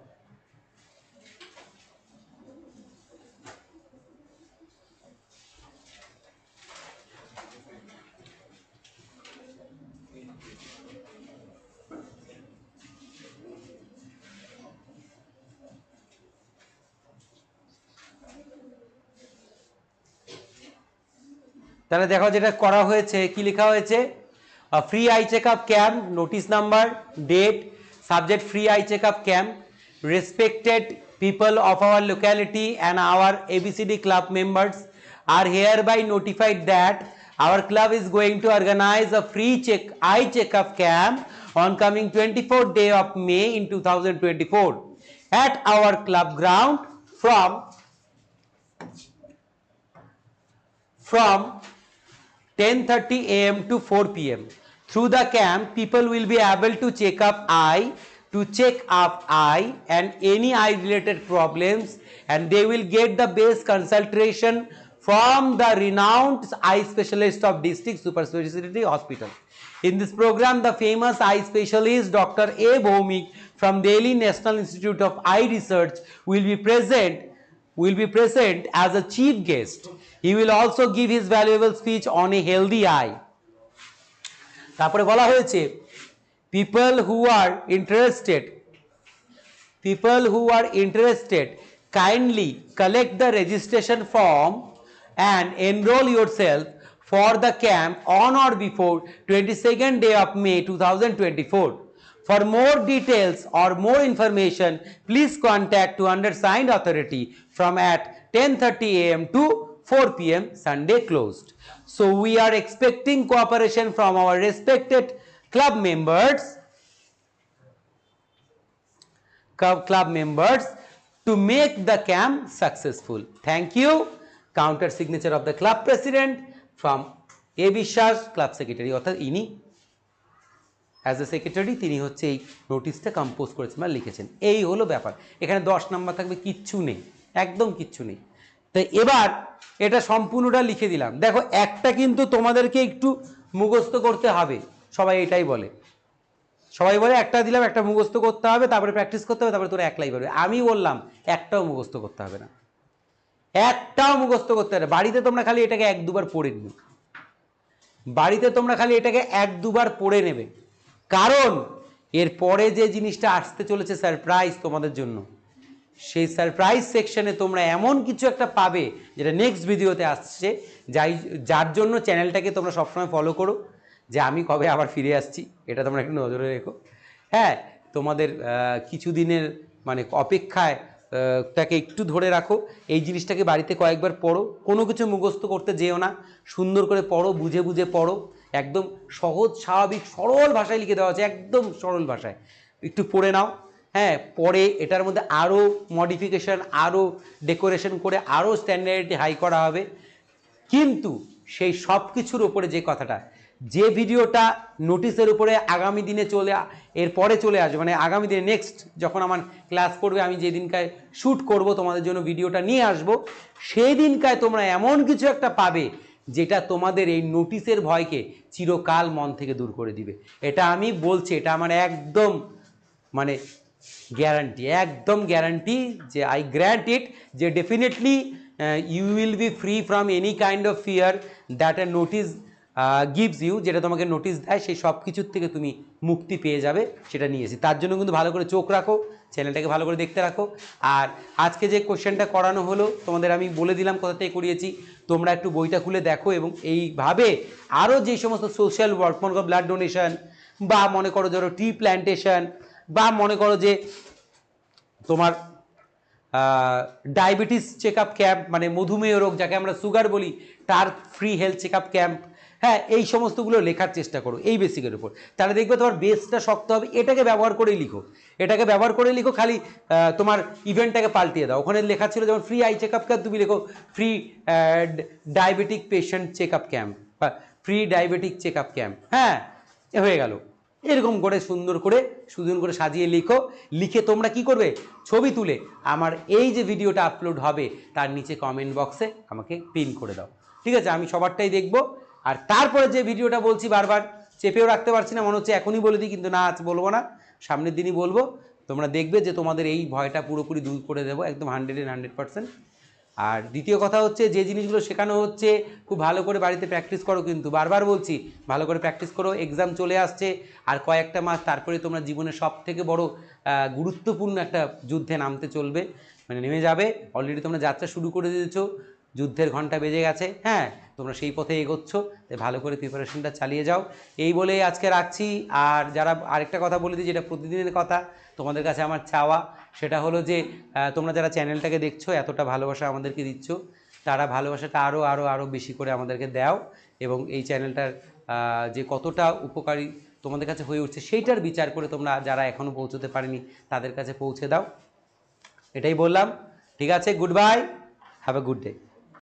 A: তাহলে দেখো যেটা করা হয়েছে, কি লেখা হয়েছে, free eye checkup camp, notice number, date, subject free eye checkup camp, respected people of our locality and our ABCD club members are hereby notified that our club is going to organize a free eye checkup camp on coming 24th day of May in 2024 at our club ground from 10:30 a.m. to 4 p.m. Through the camp, people will be able to check up eye and any eye related problems, and they will get the best consultation from the renowned eye specialist of district super specialty hospital. In this program, the famous eye specialist Dr. A. Bhomik from Delhi National Institute of Eye Research will be present as a chief guest. He will also give his valuable speech on a healthy eye. তারপরে বলা হয়েছে people who are interested kindly collect the registration form and enroll yourself for the camp on or before 22nd day of May 2024. For more details or more information, please contact to undersigned authority from at 10:30 a.m. to 4 p.m. Sunday closed. So we are expecting cooperation from our respected club members to make the camp successful. Thank you. Counter signature of the club president from A. Bishwas, club secretary. অর্থাৎ ইনি as a secretary তিনি হচ্ছে এই নোটিশটা compose করেছেন বা লিখেছেন। এই হলো ব্যাপার। এখানে 10 নাম্বার থাকবে, কিচ্ছু নেই, একদম কিচ্ছু নেই। তো এবার এটা সম্পূর্ণটা লিখে দিলাম। দেখো একটা কিন্তু তোমাদেরকে একটু মুখস্থ করতে হবে, সবাই এটাই বলে, সবাই বলে একটা দিলাম একটা মুখস্থ করতে হবে, তারপরে প্র্যাকটিস করতে হবে, তারপরে তোরা একলাই পারবে। আমি বললাম একটাও মুখস্থ করতে হবে না, একটাও মুখস্থ করতে হবে। বাড়িতে তোমরা খালি এটাকে 1-2 বার পড়ে নিবে, বাড়িতে তোমরা খালি এটাকে 1-2 বার পড়ে নেবে, কারণ এর পরে যে জিনিসটা আসতে চলেছে সারপ্রাইজ তোমাদের জন্য, সেই সারপ্রাইজ সেকশনে তোমরা এমন কিছু একটা পাবে যেটা নেক্সট ভিডিওতে আসছে, যার জন্য চ্যানেলটাকে তোমরা সবসময় ফলো করো, যে আমি কবে আবার ফিরে আসছি এটা তোমরা একটু নজরে রেখো। হ্যাঁ, তোমাদের কিছুদিনের মানে অপেক্ষায় তাকে একটু ধরে রাখো, এই জিনিসটাকে বাড়িতে কয়েকবার পড়ো, কোনো কিছু মুখস্থ করতে যেও না, সুন্দর করে পড়ো, বুঝে বুঝে পড়ো, একদম সহজ স্বাভাবিক সরল ভাষায় লিখে দেওয়া আছে, একদম সরল ভাষায় একটু পড়ে নাও। হ্যাঁ, পরে এটার মধ্যে আরও মডিফিকেশান, আরও ডেকোরেশন করে আরও স্ট্যান্ডার্ডটি হাই করা হবে। কিন্তু সেই সব কিছুর ওপরে যে কথাটা, যে ভিডিওটা নোটিশের উপরে আগামী দিনে এরপরে চলে আসবে, মানে আগামী দিনে নেক্সট যখন আমার ক্লাস পড়বে, আমি যেদিনকায় শ্যুট করব তোমাদের জন্য ভিডিওটা নিয়ে আসব, সেই দিনকায় তোমরা এমন কিছু একটা পাবে যেটা তোমাদের এই নোটিশের ভয়কে চিরকাল মন থেকে দূর করে দিবে। এটা আমি বলছি, এটা আমার একদম মানে গ্যারান্টি, একদম গ্যারান্টি, যে আই গ্র্যান্ট ইট, যে definitely you will be free from any kind of fear that a notice gives you, যেটা তোমাকে নোটিশ দেয় সেই সব কিছুর থেকে তুমি মুক্তি পেয়ে যাবে সেটা নিয়ে এসেছি। তার জন্য কিন্তু ভালো করে চোখ রাখো, চ্যানেলটাকে ভালো করে দেখতে রাখো। আর আজকে যে কোশ্চেনটা করানো হলো তোমাদের আমি বলে দিলাম কোথা থেকে করিয়েছি, তোমরা একটু বইটা খুলে দেখো এবং এইভাবে আরও যে সমস্ত সোশ্যাল ওয়ার্ক, মনে করো ব্লাড ডোনেশন, বা মনে করো ধরো ট্রি প্ল্যান্টেশন, বা মনে করো যে তোমার ডায়াবেটিস চেক আপ ক্যাম্প, মানে মধুমেহ রোগ যাকে আমরা সুগার বলি, তার free health check up camp, হ্যাঁ, এই সমস্তগুলো লেখার চেষ্টা করো এই বেসিকের উপর। তাহলে দেখবে তোমার বেসটা শক্ত হবে। এটাকে ব্যবহার করেই লিখো, এটাকে ব্যবহার করে লিখো, খালি তোমার ইভেন্টটাকে পাল্টিয়ে দাও। ওখানে লেখা ছিল যেমন free I check up camp, তুমি লেখো free diabetic patient check up camp বা free diabetic check up camp, হ্যাঁ, হয়ে গেল। এরকম করে সুন্দর করে সাজিয়ে লিখো। লিখে তোমরা কি করবে, ছবি তুলে আমার এই যে ভিডিওটা আপলোড হবে তার নিচে কমেন্ট বক্সে আমাকে পিন করে দাও, ঠিক আছে? আমি সবারটাই দেখবো। আর তারপরে যে ভিডিওটা বলছি, বারবার চেপেও রাখতে পারছি না, মনে হচ্ছে এখনই বলে দিই, কিন্তু না, আজ বলবো না, সামনের দিনই বলবো। তোমরা দেখবে যে তোমাদের এই ভয়টা পুরোপুরি দূর করে দেবো, একদম 100%। আর দ্বিতীয় কথা হচ্ছে, যে জিনিসগুলো শেখানো হচ্ছে খুব ভালো করে বাড়িতে প্র্যাকটিস করো, কিন্তু বারবার বলছি ভালো করে প্র্যাকটিস করো। এক্সাম চলে আসছে আর কয়েকটা মাস, তারপরে তোমরা জীবনের সব থেকে বড় গুরুত্বপূর্ণ একটা যুদ্ধে নামতে চলবে, মানে নেমে যাবে। অলরেডি তোমরা যাত্রা শুরু করে দিয়েছো, যুদ্ধের ঘন্টা বেজে গেছে, হ্যাঁ, তোমরা সেই পথে এগোচ্ছ, তাই ভালো করে প্রিপারেশনটা চালিয়ে যাও। এই বলে আজকে রাখছি। আর যারা, আরেকটা কথা বলে দিই, যেটা প্রতিদিনের কথা, তোমাদের কাছে আমার চাওয়া, সেটা হলো যে তোমরা যারা চ্যানেলটাকে দেখছো, এতটা ভালোবাসা আমাদেরকে দিচ্ছ, তারা ভালোবাসাটা আরও আরও আরও বেশি করে আমাদেরকে দাও, এবং এই চ্যানেলটার যে কতটা উপকারী তোমাদের কাছে হয়ে উঠছে সেইটার বিচার করে তোমরা যারা এখনও পৌঁছতে পারেনি তাদের কাছে পৌঁছে দাও। এটাই বললাম, ঠিক আছে? Good bye, have a good day.